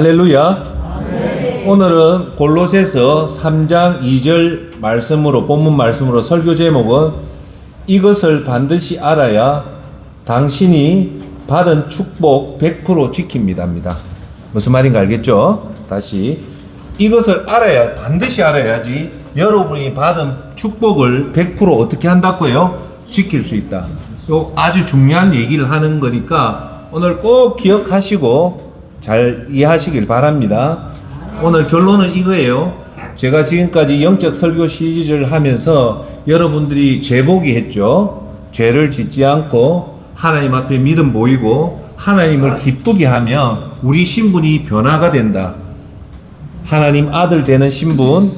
할렐루야. 오늘은 골로새서 3장 2절 말씀으로 본문 말씀으로 설교 제목은 이것을 반드시 알아야 당신이 받은 축복 100% 지킵니다입니다. 무슨 말인가 알겠죠? 다시 이것을 알아야 반드시 알아야지 여러분이 받은 축복을 100% 어떻게 한다고요? 지킬 수 있다. 요 아주 중요한 얘기를 하는 거니까 오늘 꼭 기억하시고 잘 이해하시길 바랍니다. 오늘 결론은 이거예요. 제가 지금까지 영적 설교 시리즈를 하면서 여러분들이 죄복이 했죠. 죄를 짓지 않고 하나님 앞에 믿음 보이고 하나님을 기쁘게 하면 우리 신분이 변화가 된다. 하나님 아들 되는 신분,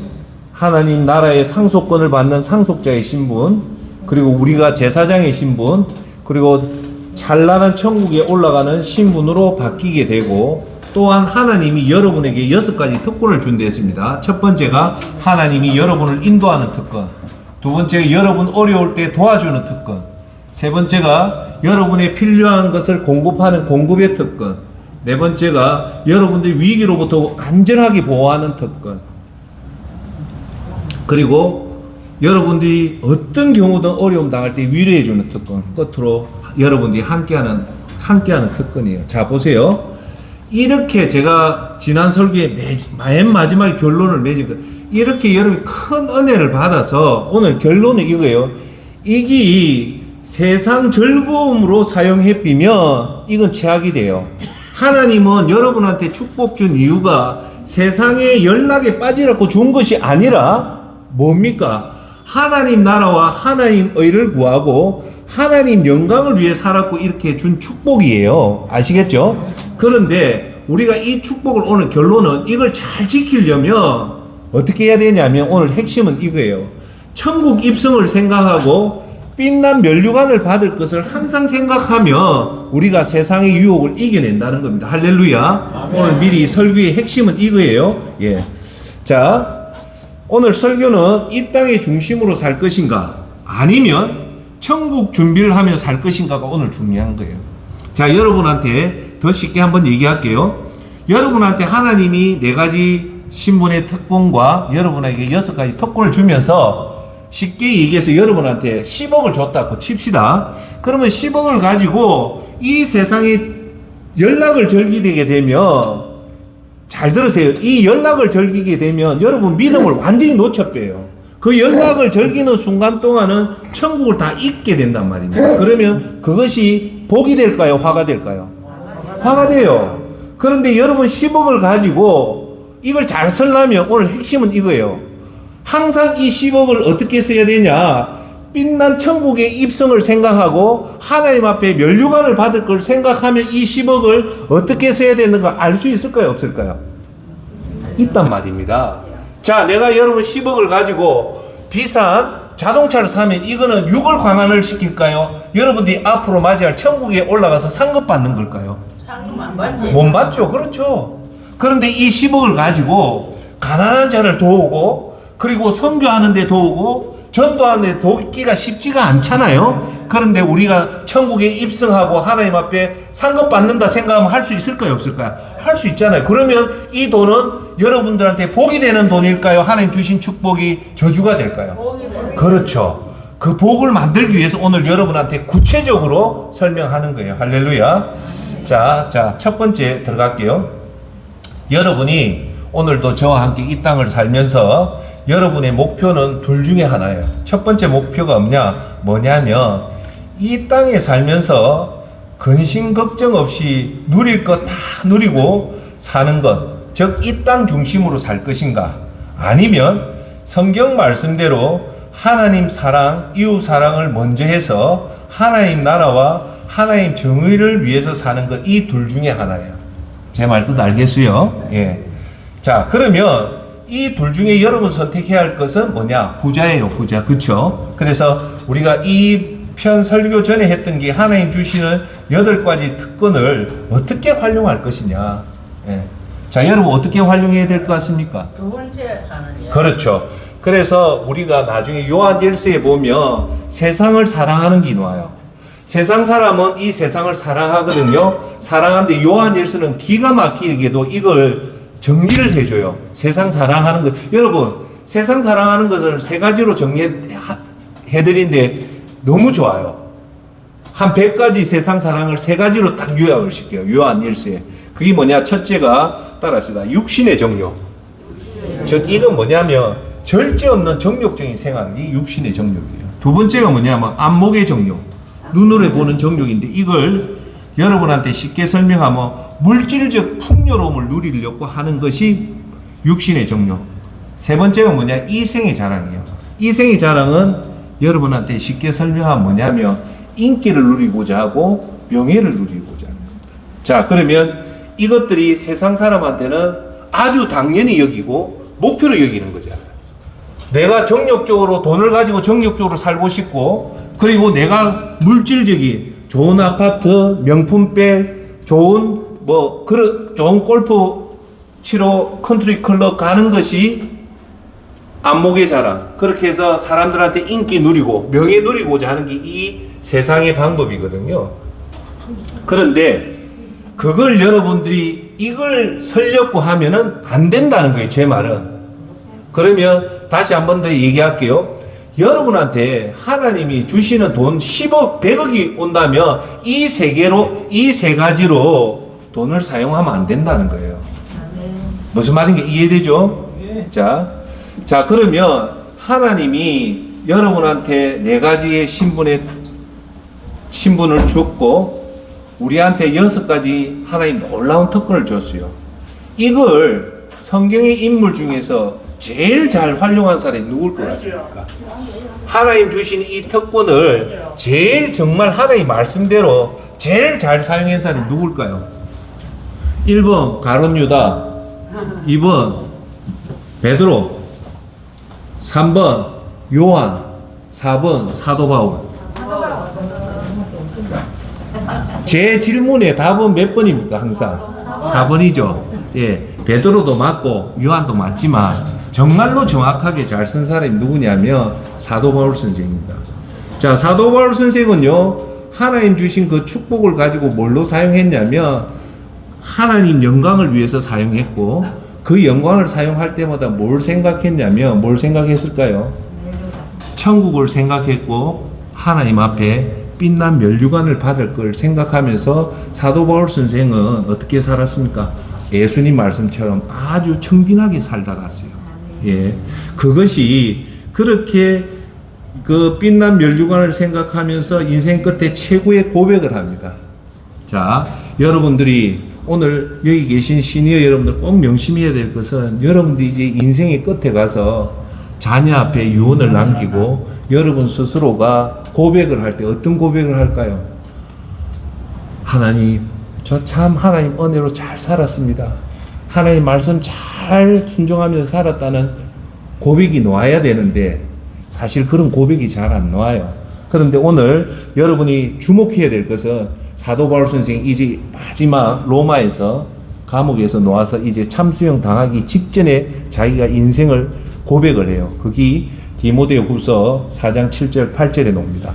하나님 나라의 상속권을 받는 상속자의 신분, 그리고 우리가 제사장의 신분, 그리고 찬란한 천국에 올라가는 신분으로 바뀌게 되고, 또한 하나님이 여러분에게 6가지 특권을 준다 했습니다. 첫 번째가 하나님이 여러분을 인도하는 특권, 두 번째가 여러분 어려울 때 도와주는 특권, 세 번째가 여러분의 필요한 것을 공급하는 공급의 특권, 네 번째가 여러분들 위기로부터 안전하게 보호하는 특권, 그리고 여러분들이 어떤 경우든 어려움 당할 때 위로해주는 특권, 끝으로 여러분들이 함께하는 특권이에요. 자, 보세요. 이렇게 제가 지난 설교에 맨 마지막에 결론을 맺은 거, 이렇게 여러분이 큰 은혜를 받아서 오늘 결론은 이거예요. 이게 세상 즐거움으로 사용해 비면 이건 최악이 돼요. 하나님은 여러분한테 축복 준 이유가 세상의 연락에 빠지라고 준 것이 아니라 뭡니까? 하나님 나라와 하나님 의를 구하고 하나님 영광을 위해 살았고 이렇게 준 축복이에요. 아시겠죠? 그런데 우리가 이 축복을 오늘 결론은 이걸 잘 지키려면 어떻게 해야 되냐면 오늘 핵심은 이거예요. 천국 입성을 생각하고 빛난 면류관을 받을 것을 항상 생각하면 우리가 세상의 유혹을 이겨낸다는 겁니다. 할렐루야. 아멘. 오늘 미리 설교의 핵심은 이거예요. 예. 자, 오늘 설교는 이 땅의 중심으로 살 것인가 아니면 천국 준비를 하며 살 것인가가 오늘 중요한 거예요. 자, 여러분한테 더 쉽게 한번 얘기할게요. 여러분한테 하나님이 4가지 신분의 특권과 여러분에게 6가지 특권을 주면서 쉽게 얘기해서 여러분한테 10억을 줬다고 칩시다. 그러면 10억을 가지고 이 세상에 연락을 즐기게 되면, 잘 들으세요. 이 연락을 즐기게 되면 여러분 믿음을 완전히 놓쳐빼요. 그 연락을 즐기는 순간 동안은 천국을 다 잊게 된단 말입니다. 그러면 그것이 복이 될까요? 화가 될까요? 화가 돼요. 그런데 여러분 10억을 가지고 이걸 잘 쓰려면 오늘 핵심은 이거예요. 항상 이 10억을 어떻게 써야 되냐? 빛난 천국의 입성을 생각하고 하나님 앞에 면류관을 받을 걸 생각하면 이 10억을 어떻게 써야 되는가 알 수 있을까요? 없을까요? 있단 말입니다. 자, 내가 여러분 10억을 가지고 비싼 자동차를 사면 이거는 6월 관한을 시킬까요? 여러분들이 앞으로 맞이할 천국에 올라가서 상급 받는 걸까요? 상급 안 받지. 못 받죠. 그렇죠. 그런데 이 10억을 가지고 가난한 자를 도우고 그리고 선교하는 데 도우고 전도하는 데 도우기가 쉽지가 않잖아요. 그런데 우리가 천국에 입성하고 하나님 앞에 상급 받는다 생각하면 할 수 있을까요? 없을까요? 할 수 있잖아요. 그러면 이 돈은 여러분들한테 복이 되는 돈일까요? 하나님 주신 축복이 저주가 될까요? 그렇죠. 그 복을 만들기 위해서 오늘 여러분한테 구체적으로 설명하는 거예요. 할렐루야. 자, 첫 번째 들어갈게요. 여러분이 오늘도 저와 함께 이 땅을 살면서 여러분의 목표는 둘 중에 하나예요. 첫 번째 목표가 뭐냐면 이 땅에 살면서 근심 걱정 없이 누릴 것 다 누리고 사는 것, 즉 이 땅 중심으로 살 것인가 아니면 성경 말씀대로 하나님 사랑, 이웃 사랑을 먼저 해서 하나님 나라와 하나님 정의를 위해서 사는 것, 이 둘 중에 하나예요. 제 말도 알겠어요? 예. 자, 그러면 이 둘 중에 여러분 선택해야 할 것은 뭐냐? 후자예요, 후자. 그쵸? 그래서 우리가 이 편 설교 전에 했던 게 하나님 주시는 8가지 특권을 어떻게 활용할 것이냐. 예. 자, 여러분 어떻게 활용해야 될 것 같습니까? 두 번째 하는 일. 그렇죠. 그래서 우리가 나중에 요한 1서에 보면 세상을 사랑하는 게 나와요. 세상 사람은 이 세상을 사랑하거든요. 사랑하는데 요한 일서는 기가 막히게도 이걸 정리를 해줘요. 세상 사랑하는 것. 여러분, 세상 사랑하는 것을 세 가지로 정리해드린데 너무 좋아요. 한 100가지 세상 사랑을 세 가지로 딱 요약을 시켜요. 요한 일서에. 그게 뭐냐? 첫째가 따라합시다. 육신의 정욕. 즉 이건 뭐냐면 절제 없는 정욕적인 생활이 육신의 정욕이에요. 두 번째가 뭐냐면 안목의 정욕. 눈으로 보는 정욕인데 이걸 여러분한테 쉽게 설명하면 물질적 풍요로움을 누리려고 하는 것이 육신의 정욕. 세 번째가 뭐냐? 이생의 자랑이에요. 이생의 자랑은 여러분한테 쉽게 설명하면 뭐냐면 인기를 누리고자 하고 명예를 누리고자 하는 겁니다. 자, 그러면 이것들이 세상 사람한테는 아주 당연히 여기고 목표로 여기는 거잖아요. 내가 정욕적으로 돈을 가지고 정욕적으로 살고 싶고, 그리고 내가 물질적인 좋은 아파트, 명품백, 좋은 좋은 골프 치러 컨트리 클럽 가는 것이 안목의 자랑. 그렇게 해서 사람들한테 인기 누리고 명예 누리고자 하는 게 이 세상의 방법이거든요. 그런데 그걸 여러분들이 이걸 설려고 하면은 안 된다는 거예요. 제 말은. 그러면 다시 한 번 더 얘기할게요. 여러분한테 하나님이 주시는 돈 10억, 100억이 온다면 이 세 가지로 돈을 사용하면 안 된다는 거예요. 무슨 말인지 이해되죠? 자, 그러면 하나님이 여러분한테 네 가지의 신분을 줬고 우리한테 6가지 하나님 놀라운 특권을 줬어요. 이걸 성경의 인물 중에서 제일 잘 활용한 사람이 누굴 것 같습니까? 하나님 주신 이 특권을 제일 정말 하나님 말씀대로 제일 잘 사용한 사람이 누굴까요? 1번 가룟 유다, 2번 베드로, 3번 요한, 4번 사도 바울. 제 질문의 답은 몇 번입니까? 항상 4번이죠. 예, 베드로도 맞고 요한도 맞지만 정말로 정확하게 잘 쓴 사람이 누구냐면 사도 바울 선생입니다. 자, 사도 바울 선생은요, 하나님 주신 그 축복을 가지고 뭘로 사용했냐면 하나님 영광을 위해서 사용했고, 그 영광을 사용할 때마다 뭘 생각했냐면 뭘 생각했을까요? 천국을 생각했고 하나님 앞에 빛난 면류관을 받을 걸 생각하면서 사도 바울 선생은 어떻게 살았습니까? 예수님 말씀처럼 아주 청빈하게 살다 갔어요. 예, 그것이 그렇게 그 빛난 면류관을 생각하면서 인생 끝에 최고의 고백을 합니다. 자, 여러분들이 오늘 여기 계신 시니어 여러분들 꼭 명심해야 될 것은, 여러분들이 이제 인생의 끝에 가서 자녀 앞에 유언을 남기고 여러분 스스로가 고백을 할 때 어떤 고백을 할까요? 하나님, 저 참 하나님 은혜로 잘 살았습니다. 하나님 말씀 잘 순종하면서 살았다는 고백이 나와야 되는데 사실 그런 고백이 잘 안 나와요. 그런데 오늘 여러분이 주목해야 될 것은 사도 바울 선생이 이제 마지막 로마에서 감옥에서 나와서 이제 참수형 당하기 직전에 자기가 인생을 고백을 해요. 그게 디모데후서 4장 7절 8절에 나옵니다.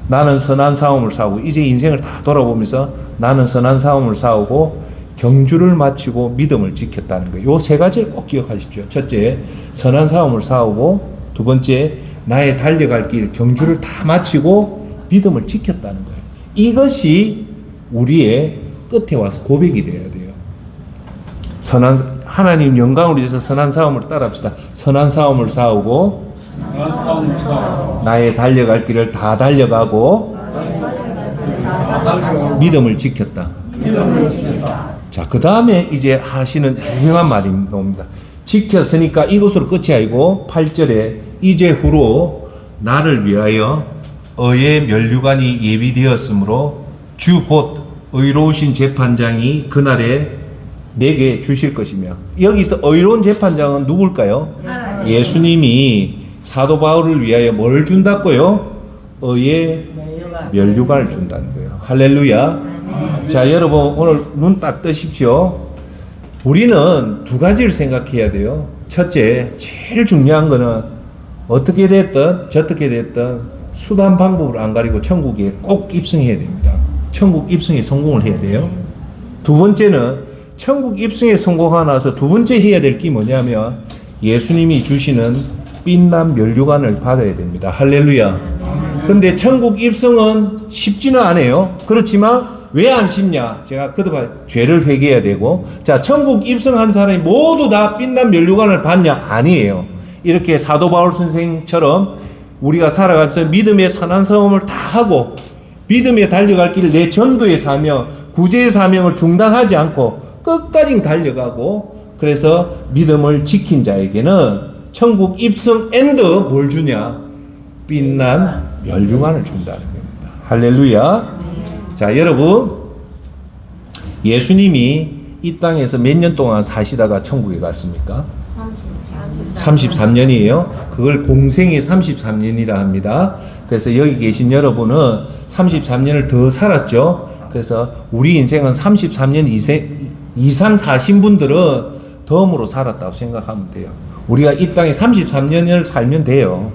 나는 선한 싸움을 싸우고, 이제 인생을 다 돌아보면서 나는 선한 싸움을 싸우고 경주를 마치고 믿음을 지켰다는 거예요. 요 세 가지를 꼭 기억하십시오. 첫째, 선한 싸움을 싸우고, 두 번째, 나의 달려갈 길 경주를 다 마치고 믿음을 지켰다는 거예요. 이것이 우리의 끝에 와서 고백이 되어야 돼요. 하나님 영광을 위해서 선한 싸움을 따라합시다. 선한 싸움을 싸우고 나의 달려갈 길을 다 달려가고 믿음을 지켰다. 자, 그 다음에 이제 하시는 유명한 말이 나옵니다. 지켰으니까 이것으로 끝이 아니고 8절에 이제 후로 나를 위하여 의의 면류관이 예비되었으므로 주 곧 의로우신 재판장이 그날에 내게 주실 것이며, 여기서 의로운 재판장은 누굴까요? 예수님이 사도 바울을 위하여 뭘 준다고요? 의의 면류관을 준다는 거예요. 할렐루야. 자, 여러분 오늘 눈 딱 뜨십시오. 우리는 두 가지를 생각해야 돼요. 첫째, 제일 중요한 거는 어떻게 됐든 저떻게 됐든 수단 방법을 안 가리고 천국에 꼭 입성해야 됩니다. 천국 입성에 성공을 해야 돼요. 두 번째는 천국 입성에 성공하고 나서 두 번째 해야 될 게 뭐냐면 예수님이 주시는 빛난 면류관을 받아야 됩니다. 할렐루야. 근데 천국 입성은 쉽지는 않아요. 그렇지만 왜 안 쉽냐? 제가 그동안 죄를 회개해야 되고, 자, 천국 입성한 사람이 모두 다 빛난 면류관을 받냐? 아니에요. 이렇게 사도 바울 선생처럼 우리가 살아가면서 믿음의 선한 싸움을 다 하고 믿음에 달려갈 길 내 전도의 사명, 구제의 사명을 중단하지 않고 끝까지 달려가고, 그래서 믿음을 지킨 자에게는 천국 입성 앤드 뭘 주냐? 빛난 면류관을 준다는 겁니다. 할렐루야. 자, 여러분, 예수님이 이 땅에서 몇 년 동안 사시다가 천국에 갔습니까? 33년이에요. 그걸 공생의 33년이라 합니다. 그래서 여기 계신 여러분은 33년을 더 살았죠. 그래서 우리 인생은 33년 이상 사신 분들은 덤으로 살았다고 생각하면 돼요. 우리가 이 땅에 33년을 살면 돼요.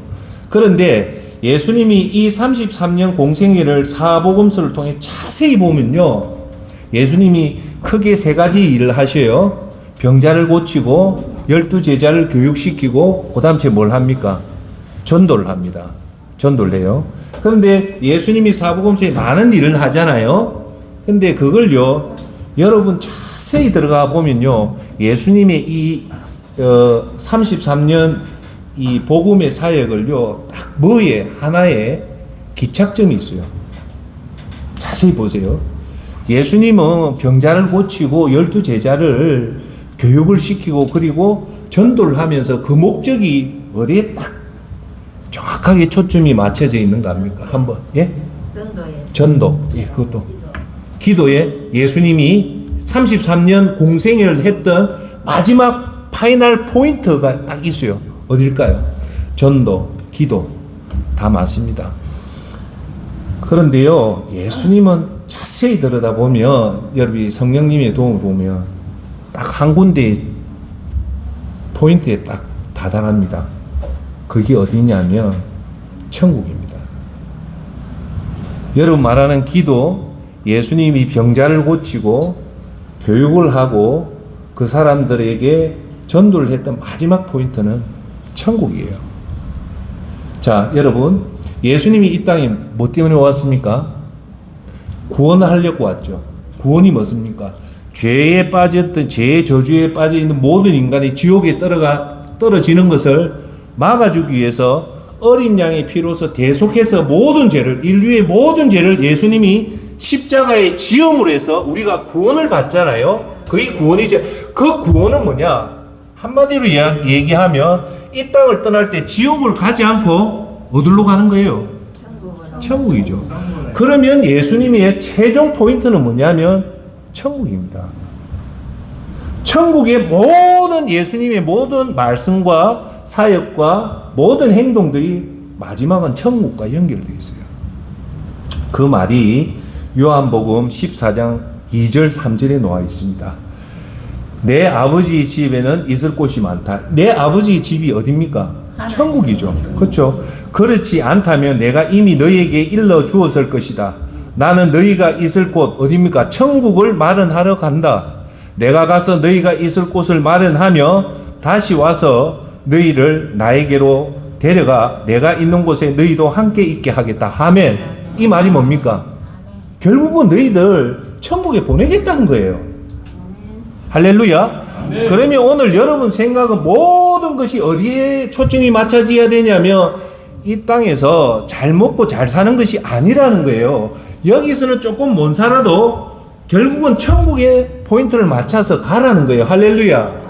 그런데 예수님이 이 33년 공생애를 사복음서를 통해 자세히 보면요, 예수님이 크게 세 가지 일을 하셔요. 병자를 고치고 12제자를 교육시키고 그 다음 뭘 합니까? 전도를 합니다. 전도를 해요. 그런데 예수님이 사복음서에 많은 일을 하잖아요. 근데 그걸요, 여러분 자세히 들어가 보면요, 예수님의 이 33년 이 복음의 사역을요, 딱 뭐에 하나의 기착점이 있어요. 자세히 보세요. 예수님은 병자를 고치고 12제자를 교육을 시키고 그리고 전도를 하면서 그 목적이 어디에 딱 정확하게 초점이 맞춰져 있는가 합니까? 한번, 예? 전도. 예, 그것도. 기도에 예수님이 33년 공생애를 했던 마지막 파이널 포인트가 딱 있어요. 어딜까요? 전도, 기도. 다 맞습니다. 그런데요, 예수님은 자세히 들여다보면, 여러분이 성령님의 도움을 보면 딱 한 군데 포인트에 딱 다다릅니다. 그게 어디냐면 천국입니다. 여러분 말하는 기도, 예수님이 병자를 고치고 교육을 하고 그 사람들에게 전도를 했던 마지막 포인트는 천국이에요. 자, 여러분, 예수님이 이 땅에 뭐 때문에 왔습니까? 구원을 하려고 왔죠. 구원이 무엇입니까? 죄에 빠졌던, 죄의 저주에 빠져 있는 모든 인간이 지옥에 떨어지는 것을 막아주기 위해서 어린 양의 피로서 대속해서 모든 죄를, 인류의 모든 죄를 예수님이 십자가에 지음으로 해서 우리가 구원을 받잖아요. 그게 구원이죠. 그 구원은 뭐냐? 한마디로 얘기하면 이 땅을 떠날 때 지옥을 가지 않고 어디로 가는 거예요? 천국이죠. 그러면 예수님의 최종 포인트는 뭐냐면 천국입니다. 천국의 모든 예수님의 모든 말씀과 사역과 모든 행동들이 마지막은 천국과 연결되어 있어요. 그 말이 요한복음 14장 2절 3절에 나와 있습니다. 내 아버지 집에는 있을 곳이 많다. 내 아버지 집이 어디입니까? 천국이죠. 그렇죠? 그렇지 않다면 내가 이미 너희에게 일러 주었을 것이다. 나는 너희가 있을 곳 어디입니까? 천국을 마련하러 간다. 내가 가서 너희가 있을 곳을 마련하며 다시 와서 너희를 나에게로 데려가 내가 있는 곳에 너희도 함께 있게 하겠다 하면 이 말이 뭡니까? 결국은 너희들 천국에 보내겠다는 거예요. 할렐루야. 그러면 오늘 여러분 생각은 모든 것이 어디에 초점이 맞춰져야 되냐면 이 땅에서 잘 먹고 잘 사는 것이 아니라는 거예요. 여기서는 조금 못 살아도 결국은 천국에 포인트를 맞춰서 가라는 거예요. 할렐루야.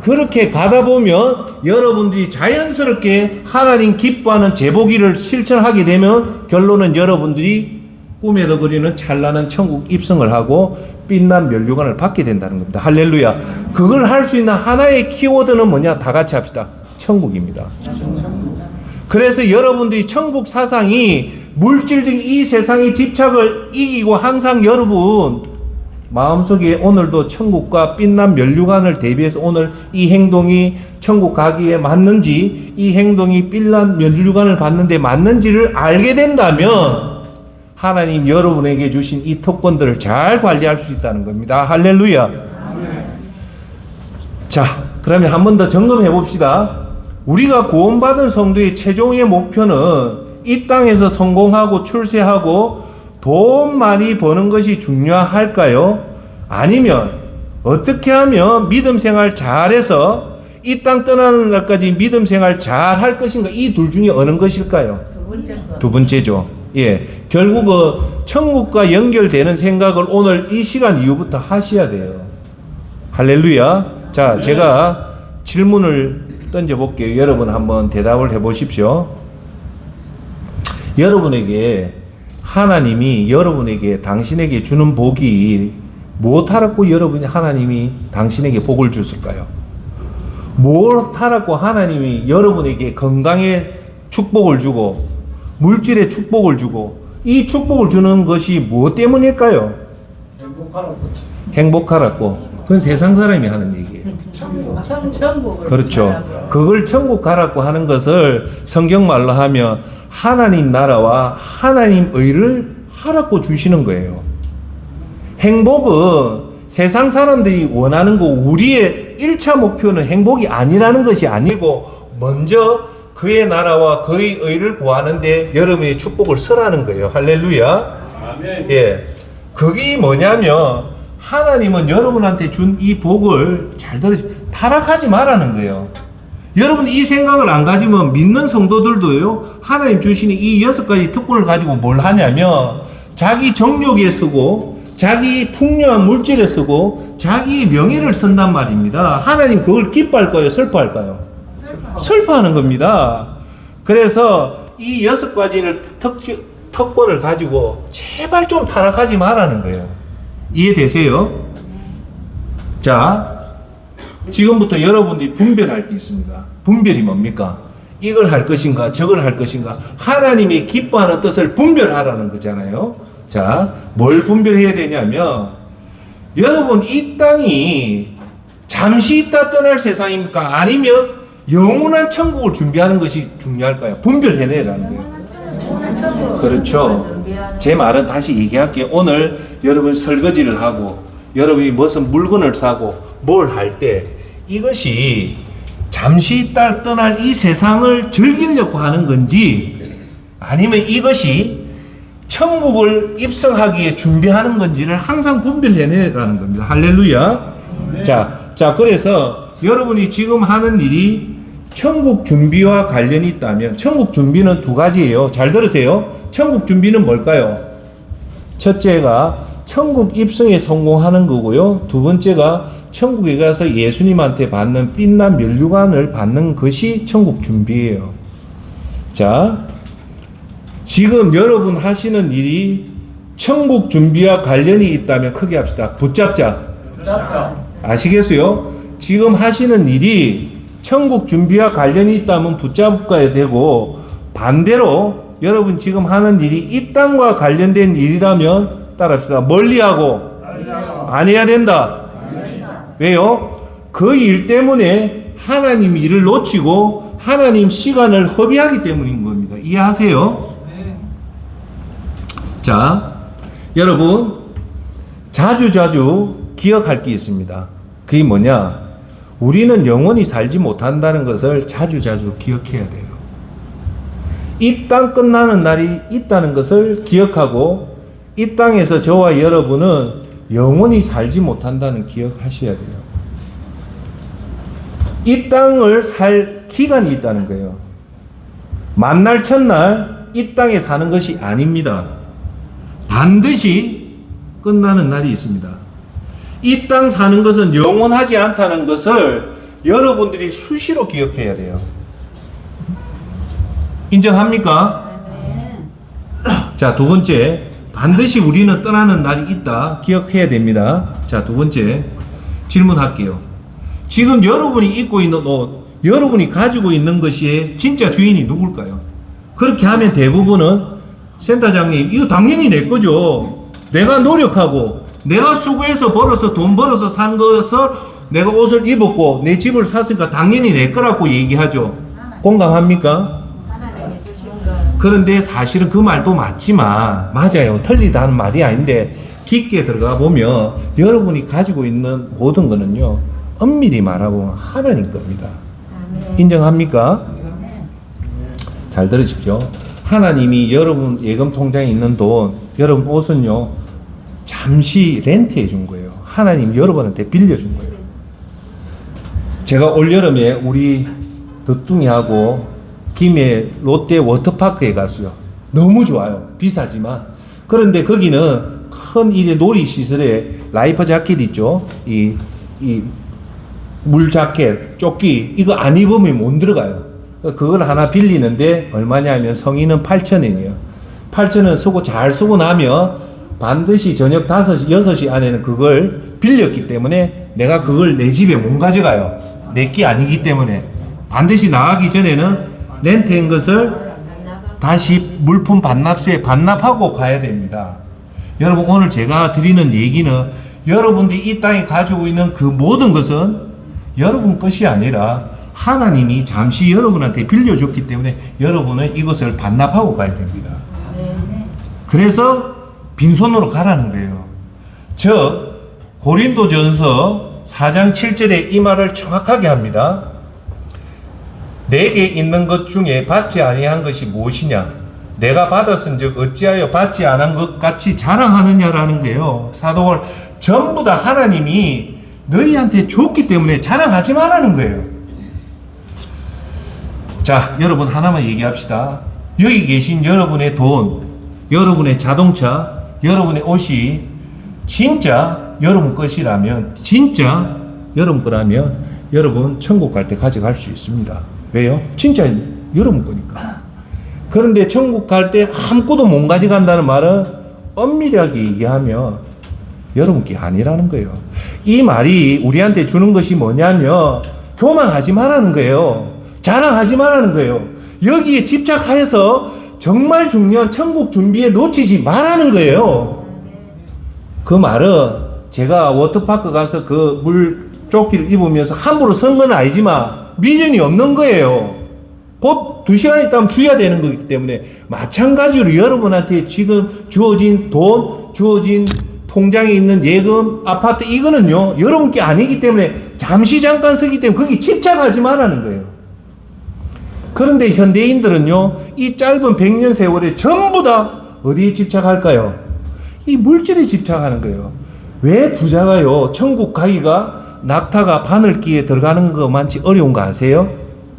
그렇게 가다 보면 여러분들이 자연스럽게 하나님 기뻐하는 제복일을 실천하게 되면 결론은 여러분들이 꿈에도 그리는 찬란한 천국 입성을 하고 빛난 면류관을 받게 된다는 겁니다. 할렐루야. 그걸 할 수 있는 하나의 키워드는 뭐냐? 다 같이 합시다. 천국입니다. 그래서 여러분들이 천국 사상이 물질적인 이 세상의 집착을 이기고 항상 여러분 마음속에 오늘도 천국과 빛난 면류관을 대비해서 오늘 이 행동이 천국 가기에 맞는지, 이 행동이 빛난 면류관을 받는데 맞는지를 알게 된다면 하나님 여러분에게 주신 이 특권들을 잘 관리할 수 있다는 겁니다. 할렐루야. 자, 그러면 한 번 더 점검해 봅시다. 우리가 구원받은 성도의 최종의 목표는 이 땅에서 성공하고 출세하고 돈 많이 버는 것이 중요할까요? 아니면 어떻게 하면 믿음 생활 잘해서 이 땅 떠나는 날까지 믿음 생활 잘 할 것인가? 이 둘 중에 어느 것일까요? 두 번째 거. 두 번째죠. 예, 결국은 천국과 연결되는 생각을 오늘 이 시간 이후부터 하셔야 돼요. 할렐루야. 자, 제가 질문을 던져볼게요. 여러분 한번 대답을 해보십시오. 여러분에게 하나님이 여러분에게 당신에게 주는 복이 무엇하라고 여러분이 하나님이 당신에게 복을 주실까요? 무엇하라고 하나님이 여러분에게 건강의 축복을 주고 물질의 축복을 주고 이 축복을 주는 것이 무엇 때문일까요? 행복하라고. 그건 세상 사람이 하는 얘기예요. 천국을. 그렇죠. 가라고. 그걸 천국 가라고 하는 것을 성경 말로 하면 하나님 나라와 하나님 의를 하라고 주시는 거예요. 행복은 세상 사람들이 원하는 거, 우리의 1차 목표는 행복이 아니라는 것이 아니고 먼저 그의 나라와 그의 의를 구하는데 여러분의 축복을 설하는 거예요. 할렐루야. 아멘. 예. 그게 뭐냐면 하나님은 여러분한테 준 이 복을 잘 들으시고 타락하지 말라는 거예요. 여러분 이 생각을 안 가지면 믿는 성도들도요, 하나님 주시는 이 6가지 특권을 가지고 뭘 하냐면 자기 정욕에 쓰고 자기 풍요한 물질에 쓰고 자기 명예를 쓴단 말입니다. 하나님 그걸 기뻐할까요? 슬퍼할까요? 슬퍼하는 겁니다. 그래서 이 6가지를 특권을 가지고 제발 좀 타락하지 말라는 거예요. 이해되세요? 자, 지금부터 여러분들이 분별할 게 있습니다. 분별이 뭡니까? 이걸 할 것인가 저걸 할 것인가 하나님이 기뻐하는 뜻을 분별하라는 거잖아요. 자, 뭘 분별해야 되냐면 여러분 이 땅이 잠시 있다 떠날 세상입니까? 아니면 영원한 천국을 준비하는 것이 중요할까요? 분별해내라는 거예요. 그렇죠. 제 말은 다시 얘기할게요. 오늘 여러분 설거지를 하고 여러분이 무슨 물건을 사고 뭘 할 때 이것이 잠시 있다 떠날 이 세상을 즐기려고 하는 건지 아니면 이것이 천국을 입성하기에 준비하는 건지를 항상 분별해내라는 겁니다. 할렐루야. 자, 그래서 여러분이 지금 하는 일이 천국 준비와 관련이 있다면 천국 준비는 2가지예요. 잘 들으세요. 천국 준비는 뭘까요? 첫째가 천국 입성에 성공하는 거고요. 2번째가 천국에 가서 예수님한테 받는 빛난 면류관을 받는 것이 천국 준비예요. 자, 지금 여러분 하시는 일이 천국 준비와 관련이 있다면 크게 합시다. 붙잡자. 아시겠어요? 지금 하시는 일이 천국 준비와 관련이 있다면 붙잡아야 되고 반대로 여러분 지금 하는 일이 이 땅과 관련된 일이라면 따라합시다. 멀리하고 안 해야 된다. 왜요? 그 일 때문에 하나님 일을 놓치고 하나님 시간을 허비하기 때문인 겁니다. 이해하세요? 자, 여러분 자주 기억할 게 있습니다. 그게 뭐냐? 우리는 영원히 살지 못한다는 것을 자주 기억해야 돼요. 이 땅 끝나는 날이 있다는 것을 기억하고 이 땅에서 저와 여러분은 영원히 살지 못한다는 기억하셔야 돼요. 이 땅을 살 기간이 있다는 거예요. 만날 첫날 이 땅에 사는 것이 아닙니다. 반드시 끝나는 날이 있습니다. 이 땅 사는 것은 영원하지 않다는 것을 여러분들이 수시로 기억해야 돼요. 인정합니까? 자, 2번째, 반드시 우리는 떠나는 날이 있다. 기억해야 됩니다. 자, 2번째 질문할게요. 지금 여러분이 입고 있는 옷, 여러분이 가지고 있는 것이 진짜 주인이 누굴까요? 그렇게 하면 대부분은 센터장님, 이거 당연히 내 거죠. 내가 노력하고 내가 수고해서 벌어서 돈 벌어서 산 것을 내가 옷을 입었고 내 집을 샀으니까 당연히 내 거라고 얘기하죠. 공감합니까? 그런데 사실은 그 말도 맞지만, 맞아요. 틀리다는 말이 아닌데 깊게 들어가 보면 여러분이 가지고 있는 모든 거는요, 엄밀히 말하면 하나님 겁니다. 인정합니까? 잘 들으십시오. 하나님이 여러분 예금 통장에 있는 돈, 여러분 옷은요, 잠시 렌트해 준 거예요. 하나님 여러분한테 빌려준 거예요. 제가 올여름에 우리 덕둥이하고 김해 롯데 워터파크에 갔어요. 너무 좋아요. 비싸지만. 그런데 거기는 큰 일의 놀이시설에 라이프 자켓 있죠? 이 물 자켓, 조끼, 이거 안 입으면 못 들어가요. 그걸 하나 빌리는데 얼마냐면 성인은 8,000원이에요. 8,000원 쓰고 잘 쓰고 나면 반드시 저녁 5시, 6시 안에는 그걸 빌렸기 때문에 내가 그걸 내 집에 못 가져가요. 내 게 아니기 때문에. 반드시 나가기 전에는 렌트한 것을 다시 물품 반납소에 반납하고 가야 됩니다. 여러분, 오늘 제가 드리는 얘기는 여러분들이 이 땅에 가지고 있는 그 모든 것은 여러분 것이 아니라 하나님이 잠시 여러분한테 빌려줬기 때문에 여러분은 이것을 반납하고 가야 됩니다. 그래서 빈손으로 가라는 거예요. 즉 고린도전서 4장 7절에 이 말을 정확하게 합니다. 내게 있는 것 중에 받지 아니한 것이 무엇이냐? 내가 받았은즉 어찌하여 받지 않은 것 같이 자랑하느냐라는 거예요. 사도 바울, 전부 다 하나님이 너희한테 줬기 때문에 자랑하지 말라는 거예요. 자, 여러분 하나만 얘기합시다. 여기 계신 여러분의 돈, 여러분의 자동차, 여러분의 옷이 진짜 여러분 것이라면, 진짜 여러분 거라면 여러분 천국 갈 때 가져갈 수 있습니다. 왜요? 진짜 여러분 거니까. 그런데 천국 갈 때 아무것도 못 가져간다는 말은 엄밀하게 얘기하면 여러분 게 아니라는 거예요. 이 말이 우리한테 주는 것이 뭐냐면 교만하지 말라는 거예요. 자랑하지 말라는 거예요. 여기에 집착하여서 정말 중요한 천국 준비에 놓치지 말라는 거예요. 그 말은 제가 워터파크 가서 그 물 조끼를 입으면서 함부로 선 건 아니지만 미련이 없는 거예요. 곧 2시간 있다면 줘야 되는 거기 때문에 마찬가지로 여러분한테 지금 주어진 돈, 주어진 통장에 있는 예금, 아파트, 이거는요 여러분 게 아니기 때문에 잠시 잠깐 쓰기 때문에 거기 집착하지 말라는 거예요. 그런데 현대인들은요 이 짧은 100년 세월에 전부 다 어디에 집착할까요? 이 물질에 집착하는 거예요. 왜 부자가요 천국 가기가 낙타가 바늘기에 들어가는 것만치 어려운 거 아세요?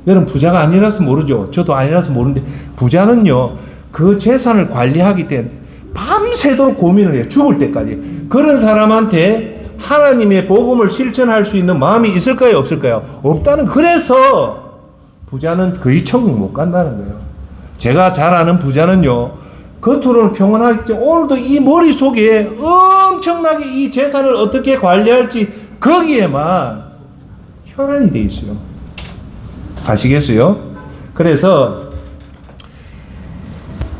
여러분 부자가 아니라서 모르죠. 저도 아니라서 모르는데 부자는요 그 재산을 관리하기 때문에 밤새도록 고민을 해요. 죽을 때까지. 그런 사람한테 하나님의 복음을 실천할 수 있는 마음이 있을까요? 없을까요? 없다는. 그래서 부자는 거의 천국 못 간다는 거예요. 제가 잘 아는 부자는요 겉으로는 평온하겠지 오늘도 이 머릿속에 엄청나게 이 재산을 어떻게 관리할지 거기에만 혈안이 돼 있어요. 아시겠어요? 그래서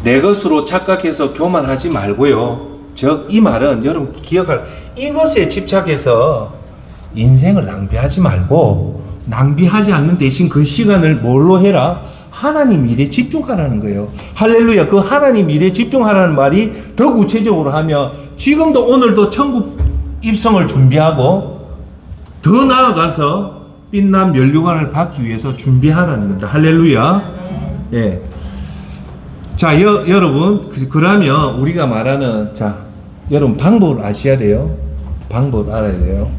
내 것으로 착각해서 교만하지 말고요. 즉 이 말은 여러분 기억할, 이것에 집착해서 인생을 낭비하지 말고, 낭비하지 않는 대신 그 시간을 뭘로 해라? 하나님 일에 집중하라는 거예요. 할렐루야. 그 하나님 일에 집중하라는 말이 더 구체적으로 하면 지금도 오늘도 천국 입성을 준비하고 더 나아가서 빛난 면류관을 받기 위해서 준비하라는 겁니다. 할렐루야. 예. 자, 여러분, 그러면 우리가 말하는, 자, 여러분 방법을 아셔야 돼요. 방법을 알아야 돼요.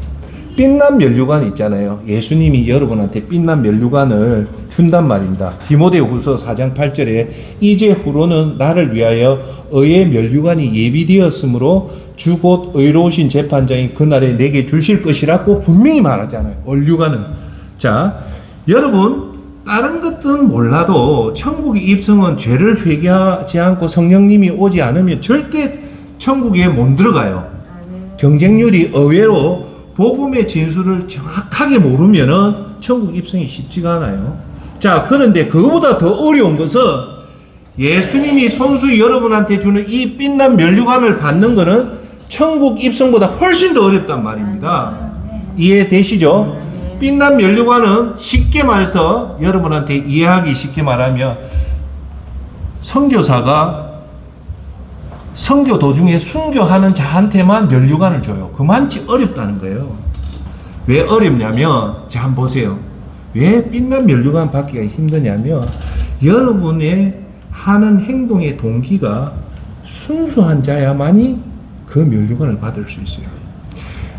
빛난 면류관 있잖아요. 예수님이 여러분한테 빛난 면류관을 준단 말입니다. 디모데후서 4장 8절에 이제 후로는 나를 위하여 의의 면류관이 예비되었으므로 주 곧 의로우신 재판장이 그날에 내게 주실 것이라고 분명히 말하잖아요. 면류관은. 자, 여러분 다른 것은 몰라도 천국의 입성은 죄를 회개하지 않고 성령님이 오지 않으면 절대 천국에 못 들어가요. 경쟁률이 의외로 복음의 진술을 정확하게 모르면은 천국 입성이 쉽지가 않아요. 자, 그런데 그거보다 더 어려운 것은 예수님이 손수 여러분한테 주는 이 빛난 면류관을 받는 것은 천국 입성보다 훨씬 더 어렵단 말입니다. 이해되시죠? 빛난 면류관은 쉽게 말해서 여러분한테 이해하기 쉽게 말하면 선교사가 선교 도중에 순교하는 자한테만 면류관을 줘요. 그만치 어렵다는 거예요. 왜 어렵냐면 자 한번 보세요. 왜 빛난 면류관 받기가 힘드냐면 여러분의 하는 행동의 동기가 순수한 자야만이 그 면류관을 받을 수 있어요.